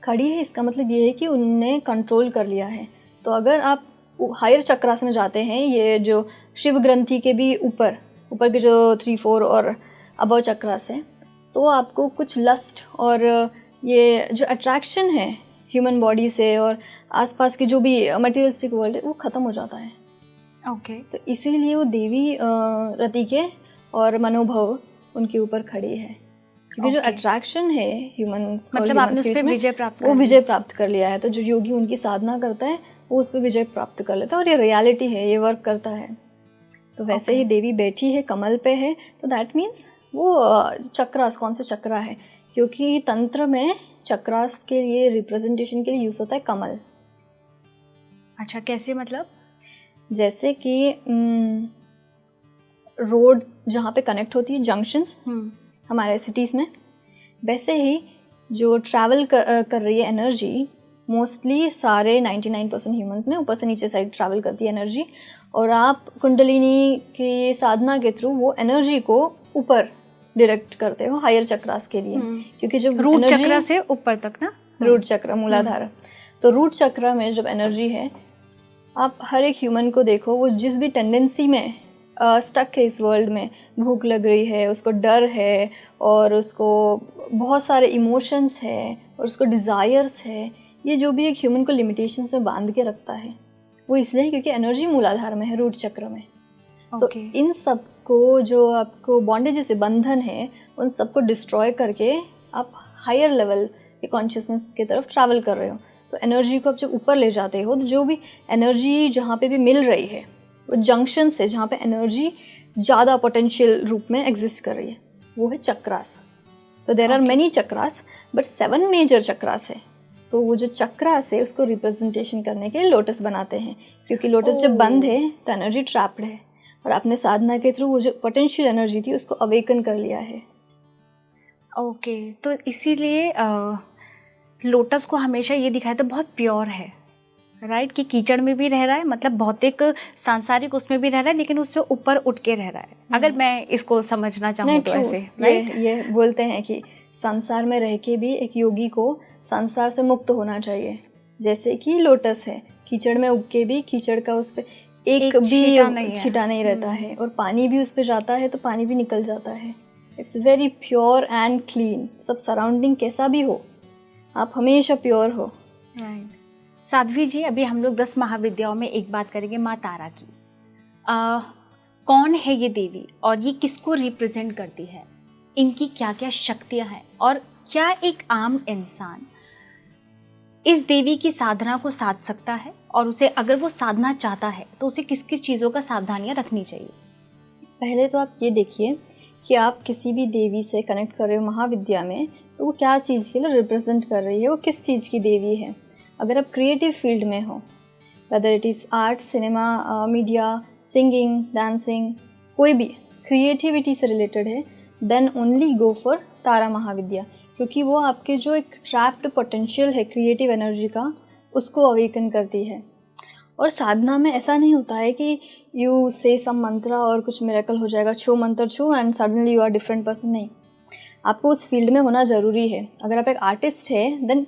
खड़ी है। इसका मतलब ये है कि उनने कंट्रोल कर लिया है। तो अगर आप हायर चक्रास में जाते हैं, ये जो शिव ग्रंथि के भी ऊपर के जो 3, 4 और अबव चक्रास है, तो आपको कुछ लस्ट और ये जो अट्रैक्शन है ह्यूमन बॉडी से और आसपास की जो भी मटेरियलिस्टिक वर्ल्ड है, वो ख़त्म हो जाता है। ओके। तो इसीलिए वो देवी रति के और मनोभव उनके ऊपर खड़ी है, क्योंकि जो अट्रैक्शन है ह्यूमंस, मतलब आपने उस पे विजय प्राप्त वो विजय प्राप्त कर लिया है। तो जो योगी उनकी साधना करता है वो उस पर विजय प्राप्त कर लेता है, और ये रियलिटी है, ये वर्क करता है। तो वैसे ही देवी बैठी है, कमल पे है, तो दैट मीन्स वो चक्रास, कौन से चक्रा है, क्योंकि तंत्र में चक्रास के लिए रिप्रेजेंटेशन के लिए यूज़ होता है कमल। अच्छा, कैसे? मतलब जैसे कि रोड जहाँ पे कनेक्ट होती है, जंक्शंस हमारे सिटीज़ में, वैसे ही जो ट्रैवल कर रही है एनर्जी, मोस्टली सारे 99% ह्यूमंस में ऊपर से नीचे साइड ट्रैवल करती है एनर्जी। और आप कुंडलिनी की साधना के थ्रू वो एनर्जी को ऊपर डायरेक्ट करते हो हायर चक्रास के लिए, क्योंकि जब रूट चक्र से ऊपर तक ना, रूट चक्र मूलाधार, तो रूट चक्र में जब एनर्जी है, आप हर एक ह्यूमन को देखो, वो जिस भी टेंडेंसी में स्टक है इस वर्ल्ड में, भूख लग रही है, उसको डर है, और उसको बहुत सारे इमोशंस है, और उसको डिज़ायर्स है, ये जो भी एक ह्यूमन को लिमिटेशंस में बांध के रखता है, वो इसलिए क्योंकि एनर्जी मूलाधार में है, रूट चक्र में। तो इन सब को जो आपको बॉन्डेज से बंधन है, उन सबको डिस्ट्रॉय करके आप हायर लेवल के कॉन्शियसनेस की तरफ ट्रैवल कर रहे हो। तो एनर्जी को आप जब ऊपर ले जाते हो, तो जो भी एनर्जी जहाँ पे भी मिल रही है, वो जंक्शन से जहाँ पे एनर्जी ज़्यादा पोटेंशियल रूप में एग्जिस्ट कर रही है, वो है चक्रास। तो there are many chakras, but 7 major chakras है। तो वो जो चक्रास है उसको रिप्रेजेंटेशन करने के लिए लोटस बनाते हैं, क्योंकि लोटस जब बंद है तो एनर्जी ट्रैप्ड है, और आपने साधना के थ्रू वो जो पोटेंशियल एनर्जी थी उसको अवेकन कर लिया है। ओके, तो इसीलिए लोटस को हमेशा ये दिखाया था बहुत प्योर है, राइट, कि कीचड़ में भी रह रहा है, मतलब भौतिक सांसारिक उसमें भी रह रहा है, लेकिन उससे ऊपर उठ के रह रहा है, अगर मैं इसको समझना चाहूँ तो ऐसे, राइट। ये बोलते हैं कि संसार में रह के भी एक योगी को संसार से मुक्त होना चाहिए, जैसे कि लोटस है, कीचड़ में उग के भी कीचड़ का उस पर एक भी छींटा नहीं रहता है, और पानी भी उस पर जाता है तो पानी भी निकल जाता है। It's very pure and clean. सब सराउंडिंग कैसा भी हो, आप हमेशा प्योर हो। राइट। साध्वी जी, अभी हम लोग 10 महाविद्याओं में एक बात करेंगे माँ तारा की। कौन है ये देवी और ये किसको रिप्रेजेंट करती है, इनकी क्या क्या शक्तियाँ हैं, और क्या एक आम इंसान इस देवी की साधना को साध सकता है, और उसे अगर वो साधना चाहता है तो उसे किस किस चीज़ों का सावधानियाँ रखनी चाहिए? पहले तो आप ये देखिए कि आप किसी भी देवी से कनेक्ट कर रहे हो महाविद्या में, तो वो क्या चीज़ के लिए रिप्रेजेंट कर रही है, वो किस चीज़ की देवी है। अगर आप क्रिएटिव फील्ड में हो, whether it is art, cinema, media, singing, dancing, कोई भी क्रिएटिविटी से रिलेटेड है, देन ओनली गो फॉर तारा महाविद्या, क्योंकि वो आपके जो एक ट्रैप्ड पोटेंशियल है क्रिएटिव एनर्जी का, उसको अवेकन करती है। और साधना में ऐसा नहीं होता है कि यू से सम मंत्र और कुछ मिरेकल हो जाएगा, छू मंत्र छू and suddenly you are different person. नहीं, आपको उस फील्ड में होना ज़रूरी है। अगर आप एक आर्टिस्ट है, then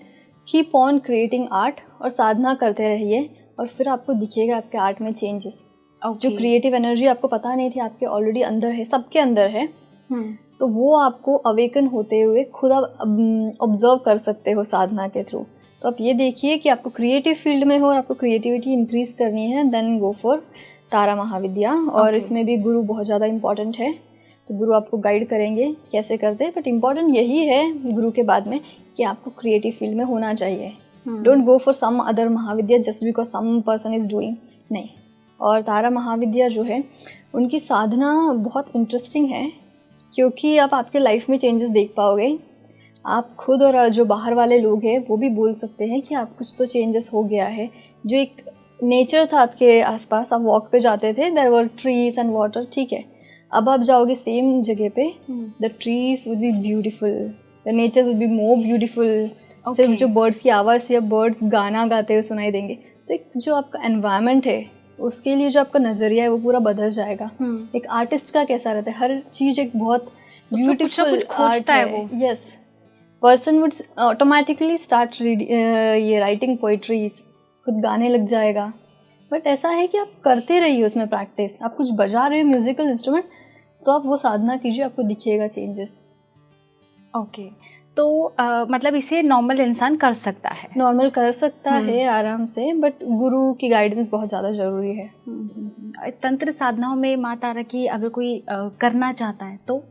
keep on creating art और साधना करते रहिए, और फिर आपको दिखेगा आपके आर्ट में चेंजेस। जो क्रिएटिव एनर्जी आपको पता नहीं थी आपके ऑलरेडी अंदर है, सबके अंदर है, तो वो आपको अवेकन होते हुए खुद आप ऑब्जर्व कर सकते हो साधना के थ्रू। तो आप ये देखिए कि आपको क्रिएटिव फील्ड में हो और आपको क्रिएटिविटी इंक्रीज करनी है, देन गो फॉर तारा महाविद्या। और इसमें भी गुरु बहुत ज़्यादा इंपॉर्टेंट है, तो गुरु आपको गाइड करेंगे कैसे करते हैं, बट इम्पॉर्टेंट यही है गुरु के बाद में कि आपको क्रिएटिव फील्ड में होना चाहिए। Don't go for some other Mahavidya just because some person is doing, नहीं। और तारा महाविद्या जो है, उनकी साधना बहुत इंटरेस्टिंग है, क्योंकि आप आपके लाइफ में चेंजेस देख पाओगे। आप खुद और जो बाहर वाले लोग हैं वो भी बोल सकते हैं कि आप कुछ तो चेंजेस हो गया है। जो एक नेचर था आपके आसपास, आप वॉक पे जाते थे, there were trees and water, ठीक है, अब आप जाओगे सेम जगह पे, the trees would be beautiful, the nature would be more beautiful. सिर्फ जो बर्ड्स की आवाज़ से या बर्ड्स गाना गाते हुए सुनाई देंगे। तो एक जो आपका एनवायरनमेंट है, उसके लिए जो आपका नज़रिया है वो पूरा बदल जाएगा। एक आर्टिस्ट का कैसा रहता है, हर चीज़ एक बहुत ब्यूटीफुल आर्ट है वो। Yes, person would automatically start ये राइटिंग पोइट्रीज, खुद गाने लग जाएगा। बट ऐसा है कि आप करते रहिए उसमें प्रैक्टिस। आप कुछ बजा रहे हो म्यूजिकल इंस्ट्रूमेंट, तो आप वो साधना कीजिए, आपको दिखेगा चेंजेस। ओके, तो मतलब इसे नॉर्मल इंसान कर सकता है? नॉर्मल कर सकता है आराम से, बट गुरु की गाइडेंस बहुत ज़्यादा ज़रूरी है। तंत्र साधनाओं में माँ तारा की अगर कोई करना चाहता है तो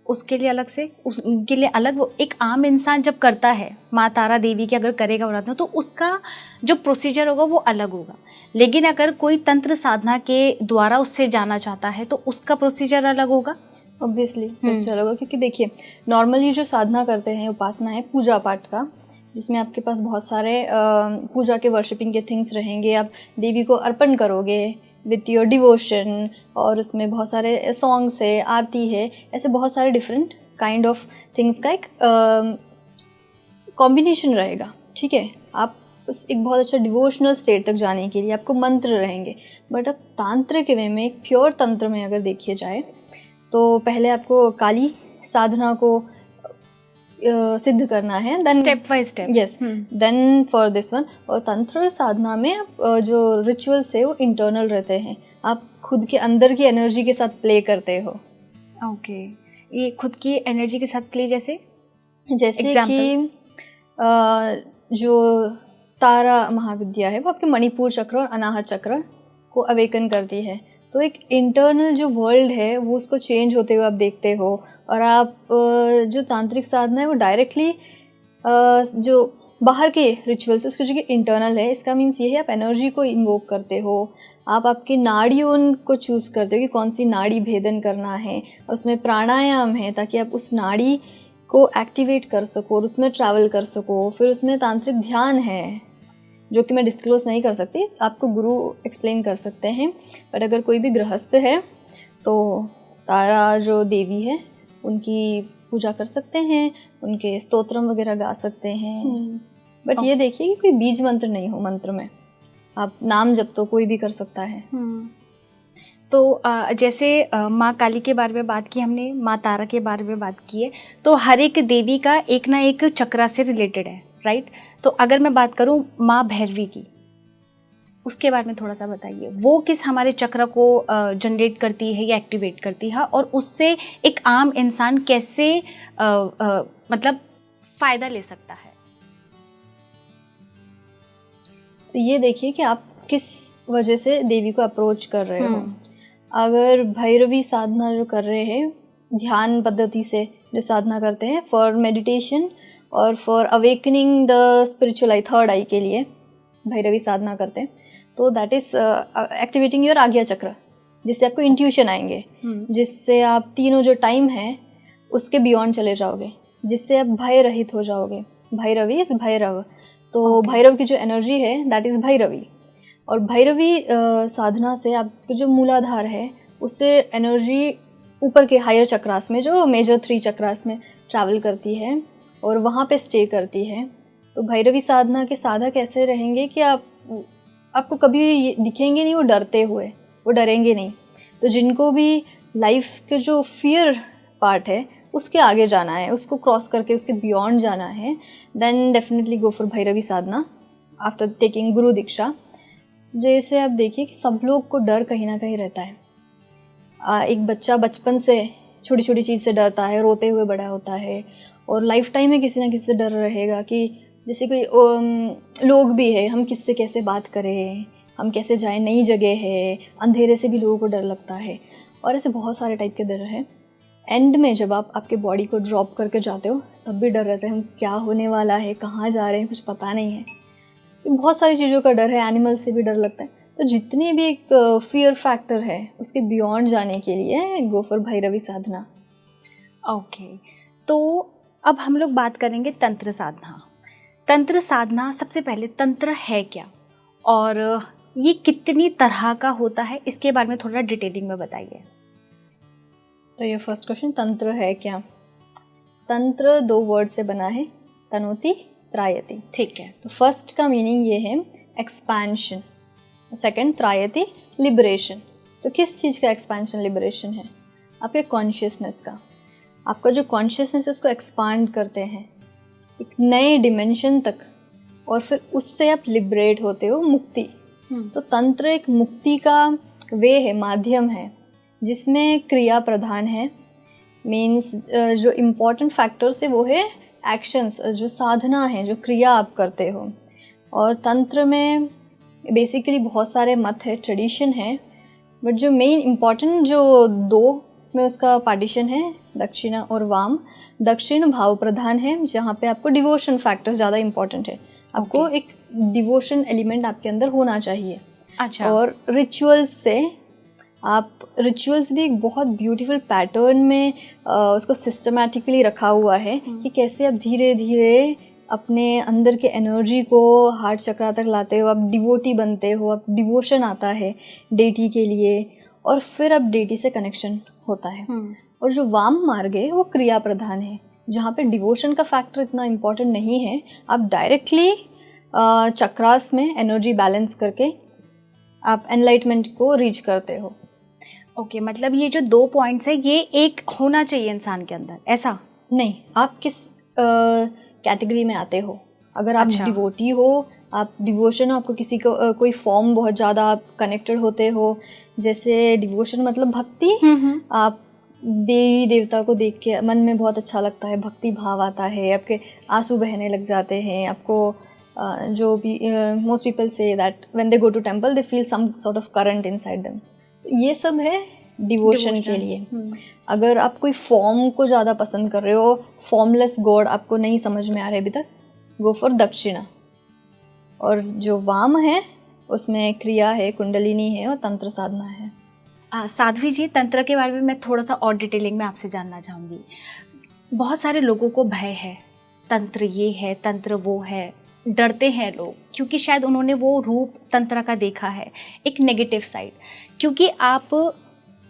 उसके लिए अलग से, उनके लिए अलग, वो एक आम इंसान जब करता है माँ तारा देवी की अगर करेगा उराधना, तो उसका जो प्रोसीजर होगा वो अलग होगा। लेकिन अगर कोई तंत्र साधना के द्वारा उससे जाना चाहता है तो उसका प्रोसीजर अलग होगा। ऑब्वियसली अलग होगा, क्योंकि देखिए नॉर्मली जो साधना करते हैं, उपासना है पूजा पाठ का, जिसमें आपके पास बहुत सारे पूजा के वर्शिपिंग के थिंग्स रहेंगे। आप देवी को अर्पण करोगे विथ योर डिवोशन, और उसमें बहुत सारे सॉन्ग्स है, आरती है, ऐसे बहुत सारे डिफरेंट काइंड ऑफ थिंग्स का एक कॉम्बिनेशन रहेगा, ठीक है। आप उस एक बहुत अच्छा डिवोशनल स्टेट तक जाने के लिए आपको मंत्र रहेंगे। बट अब तांत्रिक वे में, एक प्योर तंत्र में अगर देखिए जाए, तो पहले आपको काली साधना को सिद्ध करना है, then step by step, yes, then for this one. और तंत्र साधना में आप जो रिचुअल्स है वो इंटरनल रहते हैं, आप खुद के अंदर की एनर्जी के साथ प्ले करते हो। ओके, ये खुद की एनर्जी के साथ प्ले जैसे कि जो तारा महाविद्या है वो आपके मणिपुर चक्र और अनाहत चक्र को अवेकन करती है, तो एक इंटरनल जो वर्ल्ड है वो उसको चेंज होते हुए आप देखते हो। और आप जो तांत्रिक साधना है वो डायरेक्टली जो बाहर के रिचुअल्स उसकी जगह इंटरनल है। इसका मीन्स ये है आप एनर्जी को इन्वोक करते हो, आप आपकी नाड़ियों को चूज़ करते हो कि कौन सी नाड़ी भेदन करना है, उसमें प्राणायाम है ताकि आप उस नाड़ी को एक्टिवेट कर सको और उसमें ट्रैवल कर सको। फिर उसमें तांत्रिक ध्यान है जो कि मैं डिस्क्लोज नहीं कर सकती, आपको गुरु एक्सप्लेन कर सकते हैं। बट अगर कोई भी गृहस्थ है तो तारा जो देवी है उनकी पूजा कर सकते हैं, उनके स्तोत्रम वगैरह गा सकते हैं। बट ये देखिए कि कोई बीज मंत्र नहीं हो मंत्र में, आप नाम जप तो कोई भी कर सकता है। तो जैसे माँ काली के बारे में बात की हमने, माँ तारा के बारे में बात की है, तो हर एक देवी का एक ना एक चक्रा से रिलेटेड है, राइट? तो अगर मैं बात करूँ माँ भैरवी की, उसके बारे में थोड़ा सा बताइए, वो किस हमारे चक्र को जनरेट करती है या एक्टिवेट करती है, और उससे एक आम इंसान कैसे मतलब फ़ायदा ले सकता है? तो ये देखिए कि आप किस वजह से देवी को अप्रोच कर रहे हो। अगर भैरवी साधना जो कर रहे हैं, ध्यान पद्धति से जो साधना करते हैं फॉर मेडिटेशन और for awakening the spiritual eye, third eye के लिए भैरवी साधना करते हैं, तो दैट इज़ एक्टिवेटिंग योर आज्ञा चक्र, जिससे आपको इंट्यूशन आएंगे, जिससे आप तीनों जो टाइम है उसके बियॉन्ड चले जाओगे, जिससे आप भय रहित हो जाओगे। भैरवी इज़ भैरव, तो भैरव की जो एनर्जी है दैट इज़ भैरवी। और भैरवी साधना से आपके जो मूलाधार है उससे एनर्जी ऊपर के हायर चक्रास में, जो मेजर 3 चक्रास में ट्रैवल करती है और वहाँ पे स्टे करती है। तो भैरवी साधना के साधक ऐसे रहेंगे कि आपको कभी दिखेंगे नहीं वो डरते हुए, वो डरेंगे नहीं। तो जिनको भी लाइफ के जो फियर पार्ट है उसके आगे जाना है, उसको क्रॉस करके उसके बियॉन्ड जाना है, then definitely go for Bhairavi sadhana after taking guru diksha. जैसे आप देखिए कि सब लोग को डर कहीं ना कहीं रहता है। एक बच्चा बचपन से छोटी छोटी चीज़ से डरता है, रोते हुए बड़ा होता है, और लाइफ टाइम में किसी ना किसी से डर रहेगा कि जैसे कोई लोग भी है, हम किससे कैसे बात करें, हम कैसे जाएं, नई जगह है, अंधेरे से भी लोगों को डर लगता है, और ऐसे बहुत सारे टाइप के डर हैं। एंड में जब आप आपके बॉडी को ड्रॉप करके जाते हो तब भी डर रहता है, हम क्या होने वाला है, कहाँ जा रहे हैं, कुछ पता नहीं है। बहुत सारी चीज़ों का डर है, एनिमल से भी डर लगता है। तो जितनी भी एक फियर फैक्टर है उसके बियॉन्ड जाने के लिए गो फॉर भैरवी साधना। ओके, तो अब हम लोग बात करेंगे तंत्र साधना। तंत्र साधना, सबसे पहले तंत्र है क्या और ये कितनी तरह का होता है, इसके बारे में थोड़ा डिटेलिंग में बताइए। तो ये फर्स्ट क्वेश्चन, तंत्र है क्या। तंत्र 2 वर्ड से बना है, तनोति त्रायति, ठीक है। तो फर्स्ट का मीनिंग ये है एक्सपेंशन, सेकंड त्रायति लिबरेशन। तो किस चीज़ का एक्सपेंशन लिबरेशन है? आपके कॉन्शियसनेस का। आपका जो कॉन्शियसनेस है उसको एक्सपांड करते हैं एक नए डिमेंशन तक, और फिर उससे आप लिबरेट होते हो, मुक्ति। तो तंत्र एक मुक्ति का वे है, माध्यम है, जिसमें क्रिया प्रधान है। मीन्स जो इम्पोर्टेंट फैक्टर्स है वो है एक्शंस, जो साधना है, जो क्रिया आप करते हो। और तंत्र में बेसिकली बहुत सारे मत है, ट्रेडिशन है, बट जो मेन इम्पॉर्टेंट जो 2 में उसका पार्टीशन है, दक्षिणा और वाम। दक्षिण भाव प्रधान है, जहाँ पे आपको डिवोशन फैक्टर ज़्यादा इम्पॉर्टेंट है, आपको एक डिवोशन एलिमेंट आपके अंदर होना चाहिए। अच्छा। और रिचुअल्स से आप, रिचुअल्स भी एक बहुत ब्यूटीफुल पैटर्न में उसको सिस्टमैटिकली रखा हुआ है कि कैसे आप धीरे धीरे अपने अंदर के एनर्जी को हार्ट चक्रा तक लाते हो, आप डिवोटी बनते हो, आप डिवोशन आता है डेटी के लिए, और फिर अब डेटी से कनेक्शन होता है। और जो वाम मार्ग है वो क्रिया प्रधान है, जहाँ पे डिवोशन का फैक्टर इतना इम्पोर्टेंट नहीं है, आप डायरेक्टली चक्रास में एनर्जी बैलेंस करके आप एनलाइटमेंट को रीच करते हो। ओके, मतलब ये जो 2 पॉइंट्स है ये एक होना चाहिए इंसान के अंदर, ऐसा नहीं, आप किस कैटेगरी में आते हो। अगर आप डिवोटी हो, आप डिवोशन हो, आपको किसी को कोई फॉर्म बहुत ज़्यादा आप कनेक्टेड होते हो, जैसे डिवोशन मतलब भक्ति, आप देवी देवता को देख के मन में बहुत अच्छा लगता है, भक्ति भाव आता है, आपके आंसू बहने लग जाते हैं, आपको जो भी most people say that when they go to temple they feel some sort of current inside them. तो ये सब है डिवोशन के लिए। अगर आप कोई फॉर्म को ज़्यादा पसंद कर रहे हो, फॉर्मलेस गॉड आपको नहीं समझ में आ रहे अभी तक, गो फॉर दक्षिणा। और जो वाम है उसमें क्रिया है, कुंडलिनी है और तंत्र साधना है। साध्वी जी, तंत्र के बारे में मैं थोड़ा सा और डिटेलिंग में आपसे जानना चाहूँगी। बहुत सारे लोगों को भय है, तंत्र ये है, तंत्र वो है, डरते हैं लोग क्योंकि शायद उन्होंने वो रूप तंत्र का देखा है, एक नेगेटिव साइड। क्योंकि आप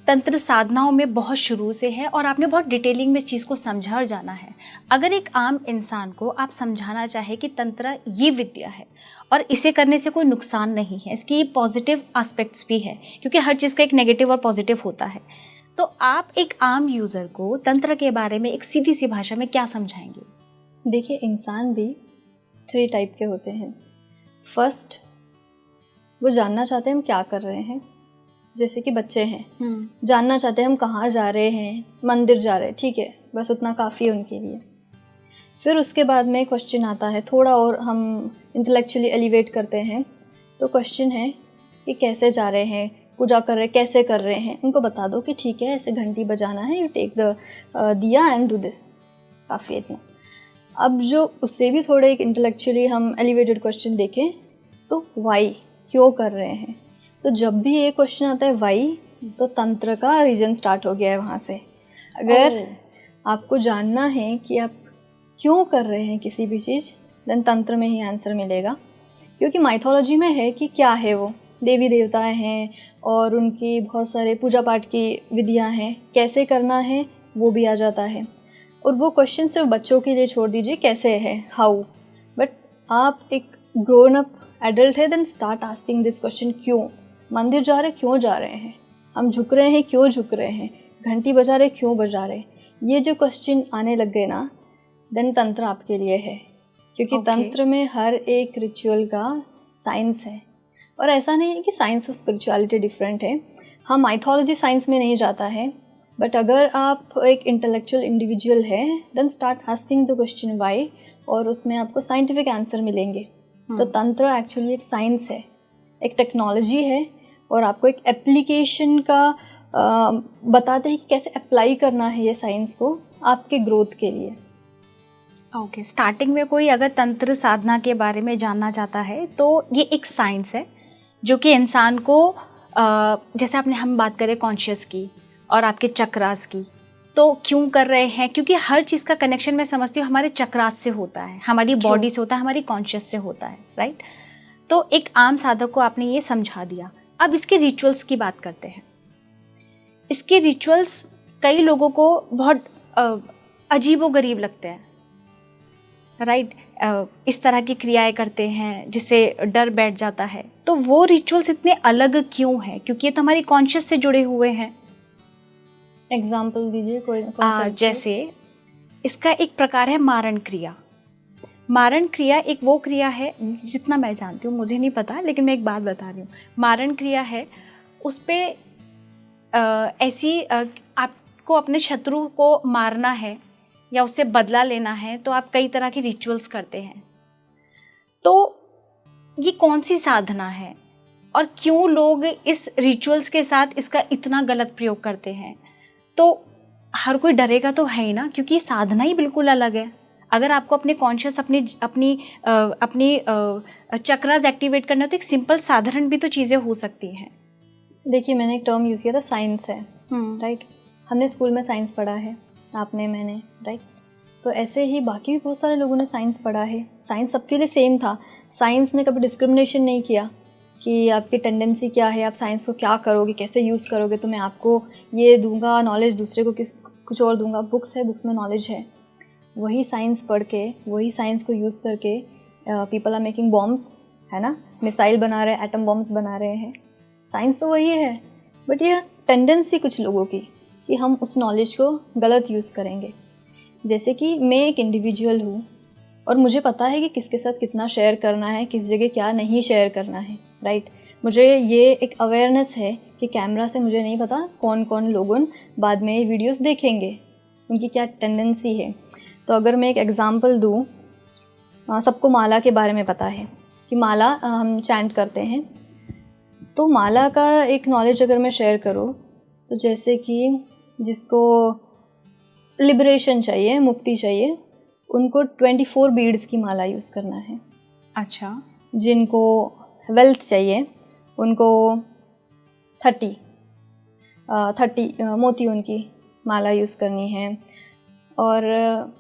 तंत्र साधनाओं में बहुत शुरू से है और आपने बहुत डिटेलिंग में इस चीज़ को समझा और जाना है। अगर एक आम इंसान को आप समझाना चाहे कि तंत्र ये विद्या है और इसे करने से कोई नुकसान नहीं है, इसकी पॉजिटिव एस्पेक्ट्स भी है, क्योंकि हर चीज़ का एक नेगेटिव और पॉजिटिव होता है, तो आप एक आम यूज़र को तंत्र के बारे में एक सीधी सी भाषा में क्या समझाएंगे? देखिए, इंसान भी 3 टाइप के होते हैं। फर्स्ट, वो जानना चाहते हैं हम क्या कर रहे हैं, जैसे कि बच्चे हैं, जानना चाहते हैं हम कहाँ जा रहे हैं, मंदिर जा रहे हैं, ठीक है, बस उतना काफ़ी है उनके लिए। फिर उसके बाद में क्वेश्चन आता है, थोड़ा और हम इंटेलेक्चुअली एलिवेट करते हैं, तो क्वेश्चन है कि कैसे जा रहे हैं, पूजा कर रहे हैं, कैसे कर रहे हैं। उनको बता दो कि ठीक है, ऐसे घंटी बजाना है, यू टेक द दिया एंड डू दिस, काफ़ी है इतना। अब जो उससे भी थोड़े एक इंटेलेक्चुअली हम एलिवेटेड क्वेश्चन देखें तो वाई, क्यों कर रहे हैं। तो जब भी ये क्वेश्चन आता है वाई, तो तंत्र का रीजन स्टार्ट हो गया है वहाँ से। अगर आपको जानना है कि आप क्यों कर रहे हैं किसी भी चीज़, देन तंत्र में ही आंसर मिलेगा। क्योंकि माइथोलॉजी में है कि क्या है, वो देवी देवता हैं और उनकी बहुत सारे पूजा पाठ की विधियाँ हैं, कैसे करना है वो भी आ जाता है। और वो क्वेश्चन सिर्फ बच्चों के लिए छोड़ दीजिए, कैसे है, हाउ। बट आप एक ग्रोन अप एडल्ट है, then start asking this question, क्यों मंदिर जा रहे, क्यों जा रहे हैं, हम झुक रहे हैं, क्यों झुक रहे हैं, घंटी बजा रहे, क्यों बजा रहे। ये जो क्वेश्चन आने लग गए ना, देन तंत्र आपके लिए है। क्योंकि तंत्र में हर एक रिचुअल का साइंस है। और ऐसा नहीं है कि साइंस और स्पिरिचुअलिटी डिफरेंट है। हाँ, माइथोलॉजी साइंस में नहीं जाता है, बट अगर आप एक इंटेलेक्चुअल इंडिविजुअल है, then start asking the question why, और उसमें आपको साइंटिफिक आंसर मिलेंगे। तो तंत्र एक्चुअली एक साइंस है, एक टेक्नोलॉजी है, और आपको एक एप्लीकेशन का बताते हैं कि कैसे अप्लाई करना है ये साइंस को आपके ग्रोथ के लिए। ओके, स्टार्टिंग में कोई अगर तंत्र साधना के बारे में जानना चाहता है तो ये एक साइंस है जो कि इंसान को जैसे आपने हम बात करें कॉन्शियस की और आपके चक्रास की, तो क्यों कर रहे हैं, क्योंकि हर चीज़ का कनेक्शन मैं समझती हूँ हमारे चक्रास से होता है, हमारी बॉडी से होता है, हमारी कॉन्शियस से होता है, राइट। तो एक आम साधक को आपने ये समझा दिया। अब इसके रिचुअल्स की बात करते हैं। इसके रिचुअल्स कई लोगों को बहुत अजीबोगरीब लगते हैं, राइट। इस तरह की क्रियाएं करते हैं जिससे डर बैठ जाता है। तो वो रिचुअल्स इतने अलग क्यों हैं? क्योंकि ये तो हमारी कॉन्शियस से जुड़े हुए हैं। एग्जाम्पल दीजिए कोई। जैसे इसका एक प्रकार है मारण क्रिया। मारण क्रिया एक वो क्रिया है, जितना मैं जानती हूँ, मुझे नहीं पता, लेकिन मैं एक बात बता रही हूँ। मारण क्रिया है, उस पर ऐसी आपको अपने शत्रु को मारना है या उससे बदला लेना है, तो आप कई तरह के रिचुअल्स करते हैं। तो ये कौन सी साधना है और क्यों लोग इस रिचुअल्स के साथ इसका इतना गलत प्रयोग करते हैं? तो हर कोई डरेगा तो है ही ना, क्योंकि साधना ही बिल्कुल अलग है। अगर आपको अपने कॉन्शियस अपनी चक्रास एक्टिवेट करना है तो एक सिंपल साधारण भी तो चीज़ें हो सकती हैं। देखिए, मैंने एक टर्म यूज़ किया था, साइंस है, राइट। हमने स्कूल में साइंस पढ़ा है, आपने, मैंने, राइट। तो ऐसे ही बाकी भी बहुत सारे लोगों ने साइंस पढ़ा है। साइंस सबके लिए सेम था। साइंस ने कभी डिस्क्रिमिनेशन नहीं किया कि आपकी टेंडेंसी क्या है, आप साइंस को क्या करोगे, कैसे यूज़ करोगे। तो मैं आपको ये दूंगा नॉलेज, दूसरे को कुछ और दूंगा। बुक्स है, बुक्स में नॉलेज है, वही साइंस पढ़ के, वही साइंस को यूज़ करके पीपल आर मेकिंग बॉम्ब्स, है ना, मिसाइल बना रहे हैं, एटम बॉम्ब्स बना रहे हैं। साइंस तो वही है। बट यह टेंडेंसी कुछ लोगों की कि हम उस नॉलेज को गलत यूज़ करेंगे। जैसे कि मैं एक इंडिविजुअल हूँ और मुझे पता है कि किसके साथ कितना शेयर करना है, किस जगह क्या नहीं शेयर करना है, राइट। मुझे ये एक अवेयरनेस है कि कैमरा से मुझे नहीं पता कौन कौन लोगों बाद में ये वीडियोस देखेंगे, उनकी क्या टेंडेंसी है। तो अगर मैं एक एग्ज़ाम्पल दूँ, सबको माला के बारे में पता है कि माला हम चैंट करते हैं। तो माला का एक नॉलेज अगर मैं शेयर करूँ तो जैसे कि जिसको लिबरेशन चाहिए, मुक्ति चाहिए, उनको 24 बीड्स की माला यूज़ करना है। अच्छा। जिनको वेल्थ चाहिए उनको 30 मोती उनकी माला यूज़ करनी है। और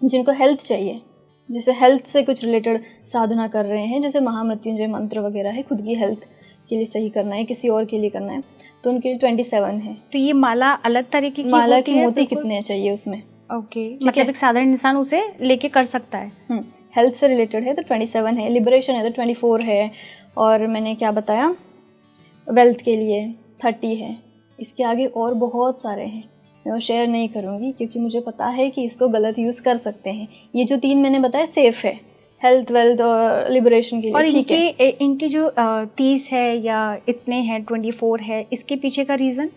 जिनको हेल्थ चाहिए, जैसे हेल्थ से कुछ रिलेटेड साधना कर रहे हैं, जैसे महामृत्युंजय मंत्र वगैरह है, खुद की हेल्थ के लिए सही करना है, किसी और के लिए करना है, तो उनके लिए 27 है। तो ये माला अलग तरीके की माला होती की है? मोती कितने चाहिए उसमें? ओके, मतलब एक साधारण इंसान उसे लेके कर सकता है। हेल्थ से रिलेटेड है तो 27 है, लिबरेशन है तो 24 है, और मैंने क्या बताया, वेल्थ के लिए 30 है। इसके आगे और बहुत सारे हैं, मैं वो शेयर नहीं करूँगी क्योंकि मुझे पता है कि इसको गलत यूज़ कर सकते हैं। ये जो 3 मैंने बताया सेफ़ है, हेल्थ, वेल्थ और लिबरेशन के लिए। और ठीक है, इनके जो 30 है या इतने हैं, 24 है, इसके पीछे का रीज़न?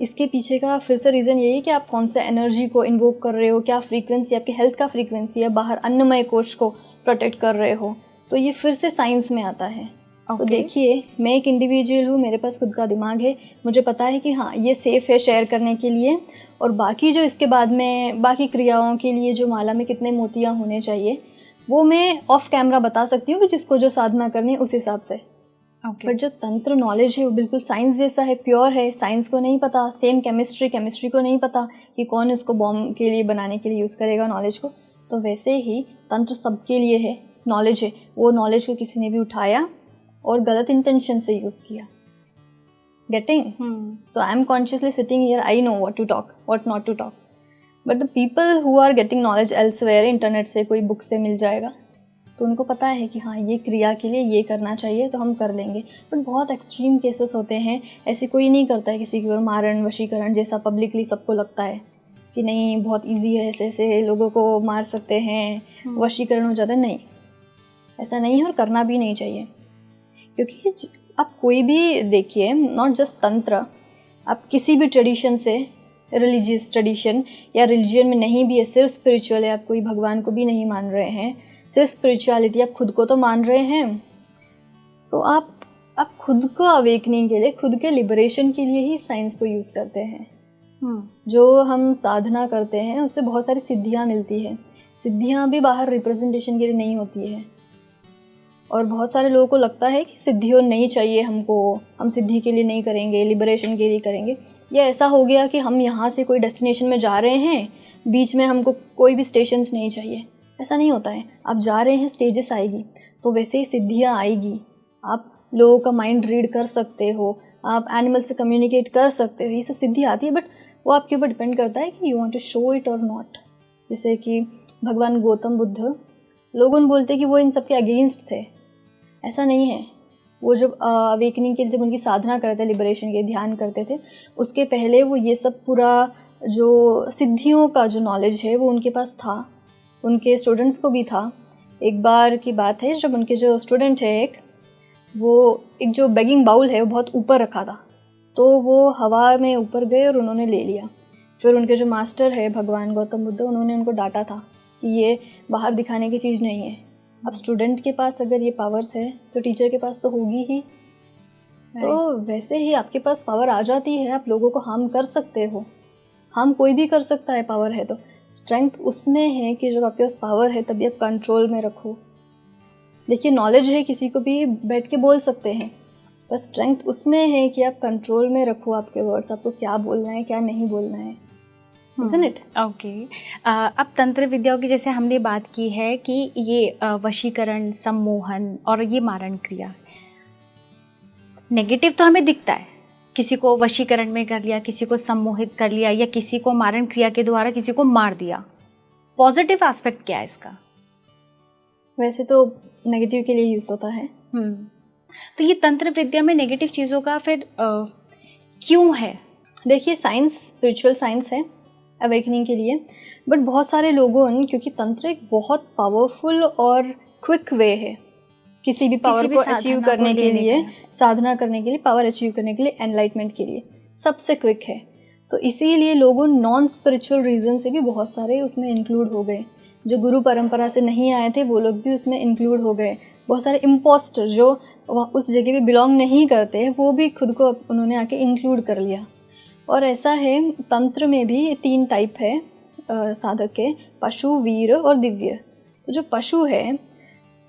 इसके पीछे का फिर से रीज़न यही है कि आप कौन सा एनर्जी को इन्वोक कर रहे हो, क्या फ्रीक्वेंसी आपके हेल्थ का फ्रीक्वेंसी है, बाहर अन्नमय कोश को प्रोटेक्ट कर रहे हो, तो ये फिर से साइंस में आता है। तो देखिए, मैं एक इंडिविजुअल हूँ, मेरे पास खुद का दिमाग है, मुझे पता है कि हाँ ये सेफ़ है शेयर करने के लिए, और बाकी जो इसके बाद में बाकी क्रियाओं के लिए जो माला में कितने मोतियाँ होने चाहिए वो मैं ऑफ कैमरा बता सकती हूँ कि जिसको जो साधना करनी है उस हिसाब से। ओके। बट जो तंत्र नॉलेज है वो बिल्कुल साइंस जैसा है, प्योर है। साइंस को नहीं पता, सेम केमिस्ट्री को नहीं पता कि कौन इसको बॉम्ब के लिए बनाने के लिए यूज़ करेगा नॉलेज को। तो वैसे ही तंत्र सबके लिए है, नॉलेज है, वो नॉलेज को किसी ने भी उठाया और गलत इंटेंशन से यूज़ किया। Getting? So I am consciously sitting here, I know what to talk, what not to talk. But the people who are getting knowledge elsewhere, internet से, कोई बुक से मिल जाएगा, तो उनको पता है कि हाँ ये क्रिया के लिए ये करना चाहिए तो हम कर लेंगे। बट बहुत एक्सट्रीम केसेस होते हैं, ऐसे कोई नहीं करता है किसी की ओर मारण वशीकरण जैसा पब्लिकली सबको लगता है कि नहीं बहुत इजी है, ऐसे ऐसे लोगों को मार सकते हैं, वशीकरण हो जाता है। नहीं, ऐसा नहीं है और करना भी नहीं चाहिए। क्योंकि आप कोई भी देखिए, नॉट जस्ट तंत्र, आप किसी भी ट्रेडिशन से, रिलीजियस ट्रेडिशन या रिलीजन में नहीं भी है, सिर्फ स्पिरिचुअल है, आप कोई भगवान को भी नहीं मान रहे हैं, सिर्फ स्पिरिचुअलिटी, आप खुद को तो मान रहे हैं, तो आप खुद को अवेकनिंग के लिए, खुद के लिबरेशन के लिए ही साइंस को यूज़ करते हैं। जो हम साधना करते हैं उससे बहुत सारी सिद्धियाँ मिलती है। सिद्धियाँ भी बाहर रिप्रेजेंटेशन के लिए नहीं होती है, और बहुत सारे लोगों को लगता है कि सिद्धियों नहीं चाहिए हमको, हम सिद्धि के लिए नहीं करेंगे, लिबरेशन के लिए करेंगे। या ऐसा हो गया कि हम यहाँ से कोई डेस्टिनेशन में जा रहे हैं, बीच में हमको कोई भी स्टेशंस नहीं चाहिए। ऐसा नहीं होता है, आप जा रहे हैं, स्टेजेस आएगी तो वैसे ही सिद्धियाँ आएगी। आप लोगों का माइंड रीड कर सकते हो, आप एनिमल से कम्युनिकेट कर सकते हो, ये सब सिद्धि आती है। बट वो आपके ऊपर डिपेंड करता है कि you want to show it और नॉट। जैसे कि भगवान गौतम बुद्ध, लोगों बोलते कि वो इन सब के अगेंस्ट थे, ऐसा नहीं है। वो जब अवेकनिंग के जब उनकी साधना करते थे, लिबरेशन के ध्यान करते थे, उसके पहले वो ये सब पूरा जो सिद्धियों का जो नॉलेज है वो उनके पास था, उनके स्टूडेंट्स को भी था। एक बार की बात है जब उनके जो स्टूडेंट है वो एक जो बेगिंग बाउल है वो बहुत ऊपर रखा था, तो वो हवा में ऊपर गए और उन्होंने ले लिया। फिर उनके जो मास्टर है भगवान गौतम बुद्ध, उन्होंने उनको डांटा था कि ये बाहर दिखाने की चीज़ नहीं है। अब स्टूडेंट के पास अगर ये पावर्स है तो टीचर के पास तो होगी ही। तो वैसे ही आपके पास पावर आ जाती है, आप लोगों को हार्म कर सकते हो, हार्म कोई भी कर सकता है। पावर है तो स्ट्रेंथ उसमें है कि जब आपके पास पावर है तभी आप कंट्रोल में रखो। देखिए, नॉलेज है, किसी को भी बैठ के बोल सकते हैं, पर स्ट्रेंथ उसमें है कि आप कंट्रोल में रखो आपके वर्ड्स, आपको क्या बोलना है क्या नहीं बोलना है। Isn't it? ओके। अब तंत्र विद्याओं की जैसे हमने बात की है कि ये वशीकरण, सम्मोहन और ये मारण क्रिया, नेगेटिव तो हमें दिखता है, किसी को वशीकरण में कर लिया, किसी को सम्मोहित कर लिया, या किसी को मारण क्रिया के द्वारा किसी को मार दिया। पॉजिटिव एस्पेक्ट क्या है इसका? वैसे तो नेगेटिव के लिए यूज़ होता है। तो ये तंत्र विद्या में नेगेटिव चीज़ों का फिर क्यों है? देखिए, साइंस स्पिरिचुअल साइंस है अवेकनिंग के लिए, बट बहुत सारे लोगों, क्योंकि तंत्र एक बहुत पावरफुल और क्विक वे है किसी भी पावर को अचीव करने के लिए, साधना करने के लिए, पावर अचीव करने के लिए, एनलाइटमेंट के लिए सबसे क्विक है। तो इसीलिए लोगों नॉन स्पिरिचुअल रीज़न से भी बहुत सारे उसमें इंक्लूड हो गए। जो गुरु परंपरा से नहीं आए थे वो लोग भी उसमें इंक्लूड हो गए। बहुत सारे इम्पोस्टर जो उस जगह पे बिलोंग नहीं करते वो भी खुद को उन्होंने आके इंक्लूड कर लिया। और ऐसा है, तंत्र में भी 3 टाइप है साधक के, पशु, वीर और दिव्य। तो जो पशु है,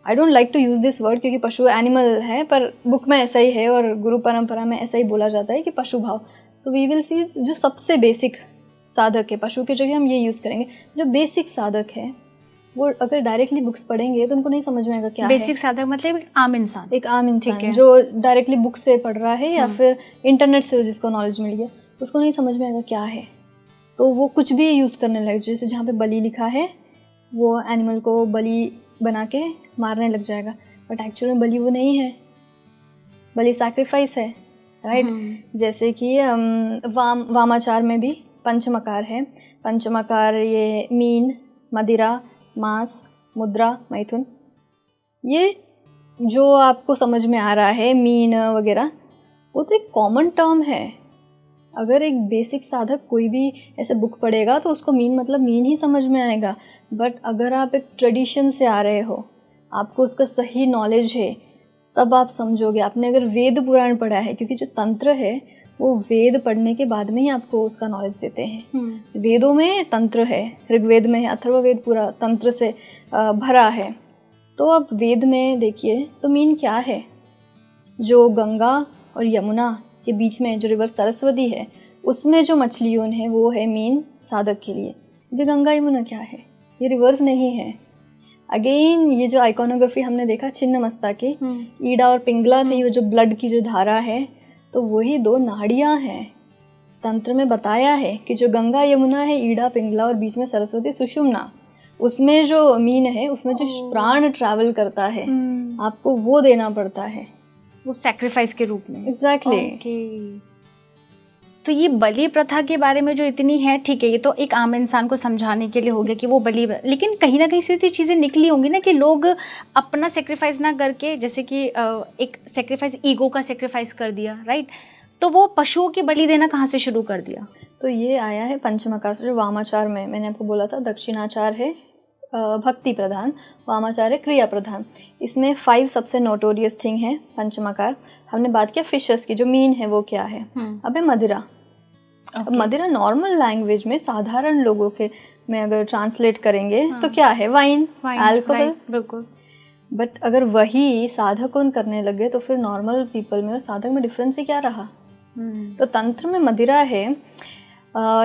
I don't like to use this word क्योंकि पशु एनिमल है, पर बुक में ऐसा ही है और गुरु परंपरा में ऐसा ही बोला जाता है कि पशु भाव। सो वी विल सी जो सबसे बेसिक साधक है, पशु की जगह हम ये यूज़ करेंगे। जो बेसिक साधक है वो अगर डायरेक्टली बुक्स पढ़ेंगे तो उनको नहीं समझ में आएगा क्या बेसिक है। साधक मतलब एक आम इंसान जो डायरेक्टली बुक से पढ़ रहा है या फिर इंटरनेट से जिसको नॉलेज मिल गया, उसको नहीं समझ में आएगा क्या है, तो वो कुछ भी यूज़ करने लगे। जैसे जहाँ पे बलि लिखा है वो एनिमल को बलि बना के मारने लग जाएगा, बट एक्चुअली में बलि वो नहीं है, बलि सैक्रिफाइस है, राइट। जैसे कि वामाचार में भी पंचमकार है। पंचमकार ये मीन, मदिरा, मांस, मुद्रा, मैथुन, ये जो आपको समझ में आ रहा है मीन वगैरह, वो तो एक कॉमन टर्म है। अगर एक बेसिक साधक कोई भी ऐसे बुक पढ़ेगा तो उसको मीन मतलब मीन ही समझ में आएगा। बट अगर आप एक ट्रेडिशन से आ रहे हो, आपको उसका सही नॉलेज है, तब आप समझोगे। आपने अगर वेद पुराण पढ़ा है, क्योंकि जो तंत्र है वो वेद पढ़ने के बाद में ही आपको उसका नॉलेज देते हैं। वेदों में तंत्र है, ऋग्वेद में है, अथर्ववेद पूरा तंत्र से भरा है। तो अब वेद में देखिए तो मीन क्या है, जो गंगा और यमुना के बीच में जो रिवर सरस्वती है उसमें जो मछलियों है वो है मीन साधक के लिए। अभी गंगा यमुना क्या है, ये रिवर्स नहीं है। अगेन ये जो आइकोनोग्राफी हमने देखा छिन्न मस्ता की, ईड़ा और पिंगला थी, वो जो ब्लड की जो धारा है, तो वही 2 नाड़ियाँ हैं। तंत्र में बताया है कि जो गंगा यमुना है, ईड़ा पिंगला और बीच में सरस्वती सुषुम्ना, उसमें जो मीन है उसमें जो प्राण ट्रैवल करता है, आपको वो देना पड़ता है, वो सैक्रिफाइस के रूप में। एग्जैक्टली। तो ये बलि प्रथा के बारे में जो इतनी है, ठीक है, ये तो एक आम इंसान को समझाने के लिए हो गया कि वो बलि, लेकिन कहीं ना कहीं से तो चीज़ें निकली होंगी ना कि लोग अपना सेक्रीफाइस ना करके, जैसे कि एक सेक्रीफाइस ईगो का सेक्रीफाइस कर दिया, राइट, तो वो पशुओं की बलि देना कहाँ से शुरू कर दिया? तो ये आया है पंचमकार से। जो वामाचार में मैंने आपको बोला था, दक्षिणाचार है भक्ति प्रधान, वामाचार है क्रिया प्रधान। इसमें 5 सबसे नोटोरियस थिंग है पंचमकार। हमने बात किया फिशेस की, जो मीन है वो क्या है। अब है मदिरा। अब मदिरा नॉर्मल लैंग्वेज में साधारण लोगों के में अगर ट्रांसलेट करेंगे तो क्या है, वाइन, अल्कोहल, बिल्कुल। बट अगर वही साधकों करने लगे तो फिर नॉर्मल पीपल में और साधक में डिफरेंस ही क्या रहा। तो तंत्र में मदिरा है।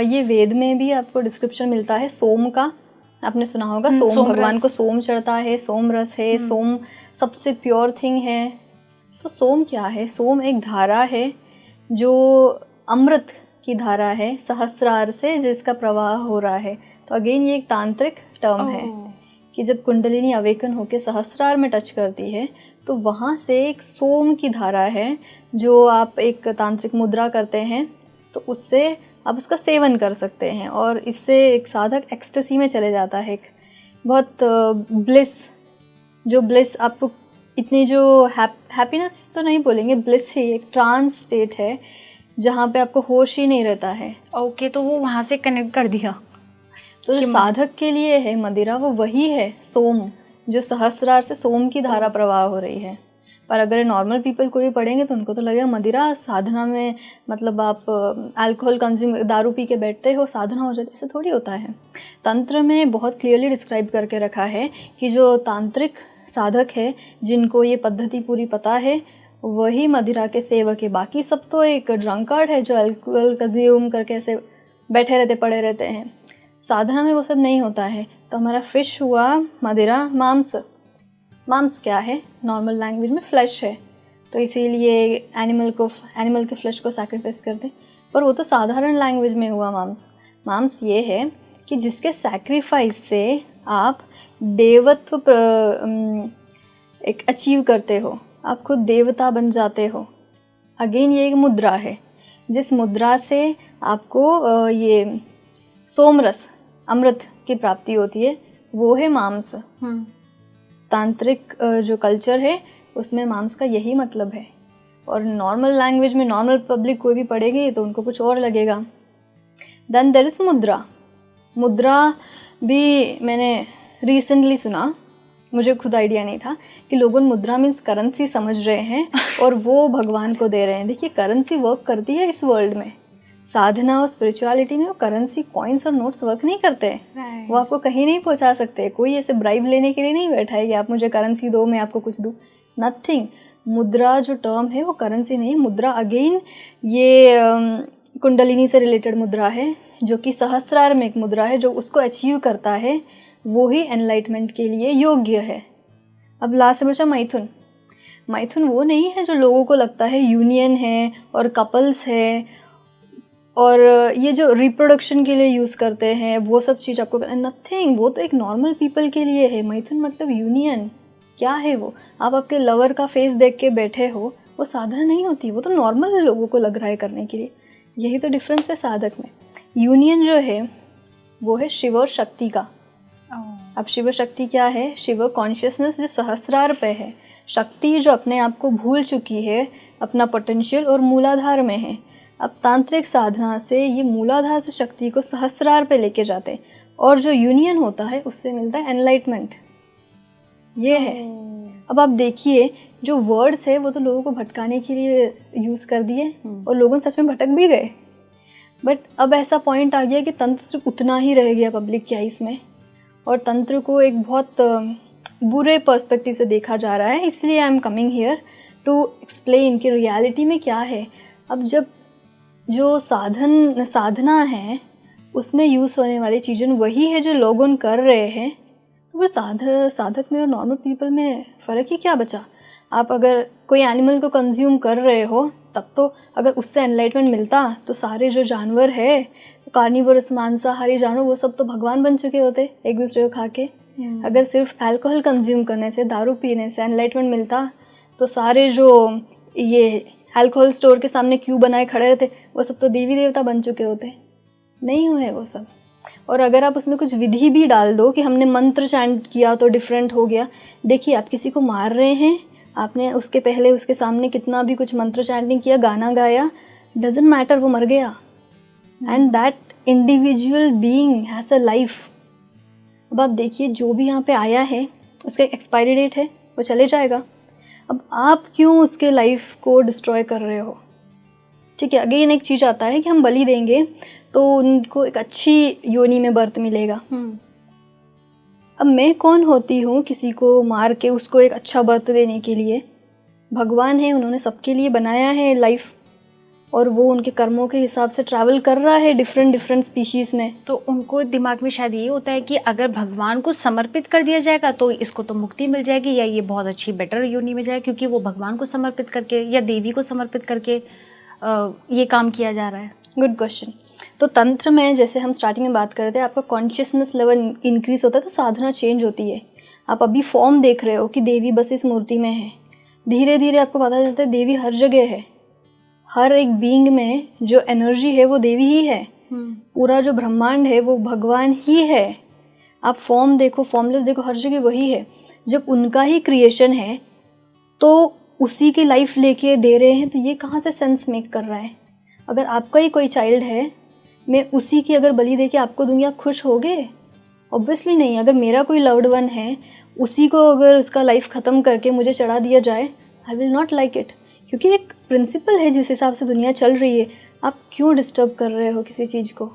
ये वेद में भी आपको डिस्क्रिप्शन मिलता है सोम का, आपने सुना होगा, सोम भगवान को सोम चढ़ता है, सोम रस है, सोम सबसे प्योर थिंग है। तो सोम क्या है, सोम एक धारा है जो अमृत की धारा है, सहस्रार से जिसका प्रवाह हो रहा है। तो अगेन ये एक तांत्रिक टर्म है कि जब कुंडलिनी अवेकन होकर सहस्रार में टच करती है तो वहाँ से एक सोम की धारा है, जो आप एक तांत्रिक मुद्रा करते हैं तो उससे आप उसका सेवन कर सकते हैं, और इससे एक साधक एक्सटेसी में चले जाता है। एक बहुत ब्लिस, जो ब्लिस आपको इतनी जो हैप्पीनेस तो नहीं बोलेंगे, ब्लिस ही एक ट्रांस स्टेट है जहाँ पे आपको होश ही नहीं रहता है। ओके, तो वो वहाँ से कनेक्ट कर दिया। तो जो साधक के लिए है मदिरा, वो वही है सोम, जो सहस्रार से सोम की धारा प्रवाह हो रही है। पर अगर नॉर्मल पीपल कोई पढ़ेंगे तो उनको तो लगेगा मदिरा साधना में, मतलब आप अल्कोहल कंज्यूम, दारू पी के बैठते हो, साधना हो जाती है। ऐसे थोड़ी होता है। तंत्र में बहुत क्लियरली डिस्क्राइब करके रखा है कि जो तांत्रिक साधक है, जिनको ये पद्धति पूरी पता है, वही मदिरा के सेवक है। बाकी सब तो एक ड्रंकार्ड है जो अल्कोहल कंज्यूम करके ऐसे बैठे रहते, पड़े रहते हैं। साधना में वो सब नहीं होता है। तो हमारा फिश हुआ, मदिरा, मांस। मांस क्या है, नॉर्मल लैंग्वेज में फ्लैश है, तो इसीलिए एनिमल के फ्लैश को सैक्रिफाइस करते हैं। पर वो तो साधारण लैंग्वेज में हुआ मांस। मांस ये है कि जिसके सैक्रिफाइस से आप देवत्व एक अचीव करते हो, आप खुद देवता बन जाते हो। अगेन ये एक मुद्रा है जिस मुद्रा से आपको ये सोमरस अमृत की प्राप्ति होती है वो है मांस। तांत्रिक जो कल्चर है उसमें मांस का यही मतलब है, और नॉर्मल लैंग्वेज में नॉर्मल पब्लिक कोई भी पढ़ेगी तो उनको कुछ और लगेगा। देन देयर इज मुद्रा। मुद्रा भी मैंने रिसेंटली सुना, मुझे खुद आइडिया नहीं था कि लोगों मुद्रा मीन्स करेंसी समझ रहे हैं और वो भगवान को दे रहे हैं। देखिए करेंसी वर्क करती है इस वर्ल्ड में, साधना और स्पिरिचुअलिटी में वो करेंसी कॉइन्स और नोट्स वर्क नहीं करते हैं। वो आपको कहीं नहीं पहुंचा सकते। कोई ऐसे ब्राइब लेने के लिए नहीं बैठा है कि आप मुझे करेंसी दो मैं आपको कुछ दूँ, नथिंग। मुद्रा जो टर्म है वो करेंसी नहीं, मुद्रा अगेन ये कुंडलिनी से रिलेटेड मुद्रा है, जो कि सहस्रार में एक मुद्रा है। जो उसको अचीव करता है वो ही एनलाइटमेंट के लिए योग्य है। अब लास्ट बचा मैथुन। मैथुन वो नहीं है जो लोगों को लगता है यूनियन है और कपल्स है और ये जो रिप्रोडक्शन के लिए यूज़ करते हैं वो सब चीज़ आपको नथिंग। वो तो एक नॉर्मल पीपल के लिए है। मैथुन मतलब यूनियन। क्या है वो? आप आपके लवर का फेस देख के बैठे हो, वो साधना नहीं होती, वो तो नॉर्मल लोगों को लग रहा है करने के लिए। यही तो डिफरेंस है साधक में। यूनियन जो है वो है शिव और शक्ति का। अब शिव शक्ति क्या है? शिव कॉन्शियसनेस जो सहस्रार पे है, शक्ति जो अपने आप को भूल चुकी है, अपना पोटेंशियल और मूलाधार में है। अब तांत्रिक साधना से ये मूलाधार से शक्ति को सहस्रार पे लेके जाते हैं, और जो यूनियन होता है उससे मिलता है एनलाइटमेंट। ये है। अब आप देखिए जो वर्ड्स है वो तो लोगों को भटकाने के लिए यूज़ कर दिए और लोगों सच में भटक भी गए। बट अब ऐसा पॉइंट आ गया कि तंत्र सिर्फ उतना ही रह गया पब्लिक के आइस में, और तंत्र को एक बहुत बुरे पर्सपेक्टिव से देखा जा रहा है। इसलिए I am coming here to explain कि रियलिटी में क्या है। अब जब जो साधना है उसमें यूज़ होने वाली चीज़ें वही है जो लोगों कर रहे हैं, तो फिर साधक में और नॉर्मल पीपल में फ़र्क ही क्या बचा? आप अगर कोई एनिमल को कंज्यूम कर रहे हो तब तो अगर उससे एनलाइटमेंट मिलता तो सारे जो जानवर है, कार्निवोरस मांसाहारी जानवर, वो सब तो भगवान बन चुके होते एक दूसरे को खा के। अगर सिर्फ अल्कोहल कंज्यूम करने से, दारू पीने से एनलाइटमेंट मिलता तो सारे जो ये अल्कोहल स्टोर के सामने क्यों बनाए खड़े रहते, वो सब तो देवी देवता बन चुके होते। नहीं हुए वो सब। और अगर आप उसमें कुछ विधि भी डाल दो कि हमने मंत्र चैंट किया तो डिफरेंट हो गया। देखिए आप किसी को मार रहे हैं, आपने उसके पहले उसके सामने कितना भी कुछ मंत्र चैंटिंग किया, गाना गाया, डजेंट मैटर, वो मर गया। And that individual being has a life. अब आप देखिए जो भी यहाँ पे आया है उसका एक एक्सपायरी डेट है, वो चले जाएगा। अब आप क्यों उसके लाइफ को डिस्ट्रॉय कर रहे हो? ठीक है, अगेन एक चीज़ आता है कि हम बलि देंगे तो उनको एक अच्छी योनि में बर्थ मिलेगा। अब मैं कौन होती हूँ किसी को मार के उसको एक अच्छा बर्थ देने के लिए? भगवान है, उन्होंने सबके लिए बनाया है लाइफ, और वो उनके कर्मों के हिसाब से ट्रैवल कर रहा है डिफरेंट स्पीशीज़ में। तो उनको दिमाग में शायद ये होता है कि अगर भगवान को समर्पित कर दिया जाएगा तो इसको तो मुक्ति मिल जाएगी, या ये बहुत अच्छी बेटर योनि में जाएगा, क्योंकि वो भगवान को समर्पित करके या देवी को समर्पित करके ये काम किया जा रहा है। Good question. तो तंत्र में जैसे हम स्टार्टिंग में बात कर रहे थे, आपका कॉन्शियसनेस लेवल इंक्रीज होता है तो साधना चेंज होती है। आप अभी फॉर्म देख रहे हो कि देवी बस इस मूर्ति में है, धीरे धीरे आपको पता चलता है देवी हर जगह है। हर एक बीइंग में जो एनर्जी है वो देवी ही है। पूरा जो ब्रह्मांड है वो भगवान ही है। आप फॉर्म देखो, फॉर्मलेस देखो, हर जगह वही है। जब उनका ही क्रिएशन है तो उसी की लाइफ लेके दे रहे हैं, तो ये कहाँ से सेंस मेक कर रहा है? अगर आपका ही कोई चाइल्ड है, मैं उसी की अगर बलि दे के आपको दूंगी, आप खुश होगे? ऑब्वियसली नहीं। अगर मेरा कोई लव्ड वन है, उसी को अगर उसका लाइफ ख़त्म करके मुझे चढ़ा दिया जाए, I will not like it. क्योंकि एक प्रिंसिपल है जिस हिसाब से दुनिया चल रही है, आप क्यों डिस्टर्ब कर रहे हो किसी चीज़ को?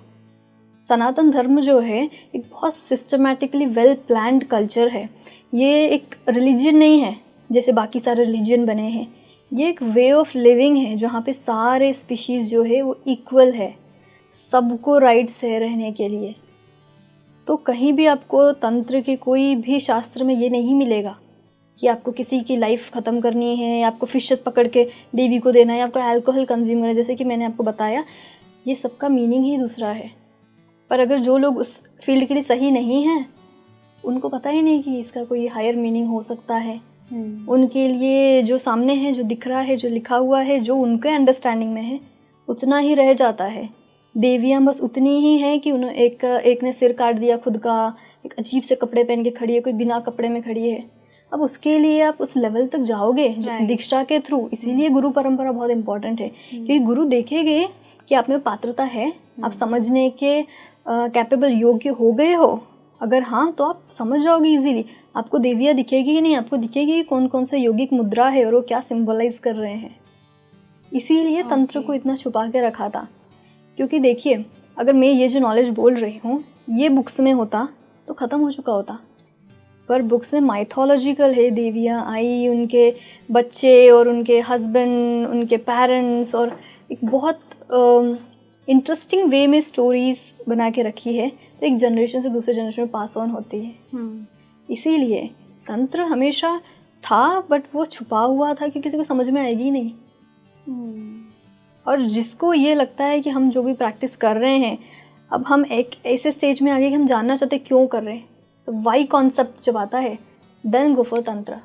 सनातन धर्म जो है एक बहुत सिस्टमैटिकली वेल प्लान्ड कल्चर है। ये एक रिलीजन नहीं है जैसे बाकी सारे रिलीजन बने हैं। ये एक वे ऑफ लिविंग है जहाँ पे सारे स्पीशीज़ जो है वो इक्वल है, सबको राइट्स है रहने के लिए। तो कहीं भी आपको तंत्र के कोई भी शास्त्र में ये नहीं मिलेगा कि आपको किसी की लाइफ ख़त्म करनी है, या आपको फिशेस पकड़ के देवी को देना है, या आपको अल्कोहल कंज्यूम करना है। जैसे कि मैंने आपको बताया, ये सबका मीनिंग ही दूसरा है। पर अगर जो लोग उस फील्ड के लिए सही नहीं हैं, उनको पता ही नहीं कि इसका कोई हायर मीनिंग हो सकता है। उनके लिए जो सामने है, जो दिख रहा है, जो लिखा हुआ है, जो उनके अंडरस्टैंडिंग में है, उतना ही रह जाता है। देवियाँ बस उतनी ही हैं कि उन्होंने एक ने सिर काट दिया खुद का, एक अजीब से कपड़े पहन के खड़ी है, कोई बिना कपड़े में खड़ी है। अब उसके लिए आप उस लेवल तक जाओगे दीक्षा के थ्रू। इसीलिए गुरु परंपरा बहुत इंपॉर्टेंट है, क्योंकि गुरु देखेंगे कि आप में पात्रता है, आप समझने के कैपेबल योग्य हो गए हो। अगर हाँ तो आप समझ जाओगे इजीली। आपको देवियाँ दिखेगी कि नहीं, आपको दिखेगी कि कौन कौन से यौगिक मुद्रा है और वो क्या सिंबलाइज कर रहे हैं। इसीलिए तंत्र को इतना छुपा के रखा था। क्योंकि देखिए, अगर मैं ये जो नॉलेज बोल रही हूँ ये बुक्स में होता तो ख़त्म हो चुका होता, पर बुक्स में माइथोलॉजिकल है। देवियाँ आई, उनके बच्चे और उनके हस्बैंड, उनके पेरेंट्स, और एक बहुत इंटरेस्टिंग वे में स्टोरीज बना के रखी है, तो एक जनरेशन से दूसरे जनरेशन में पास ऑन होती है। इसीलिए तंत्र हमेशा था, बट वो छुपा हुआ था कि किसी को समझ में आएगी ही नहीं। और जिसको ये लगता है कि हम जो भी प्रैक्टिस कर रहे हैं, अब हम एक ऐसे स्टेज में आ गए कि हम जानना चाहते क्यों कर रहे हैं, तो वाई कॉन्सेप्ट जब आता है, देन गो फॉर तंत्र।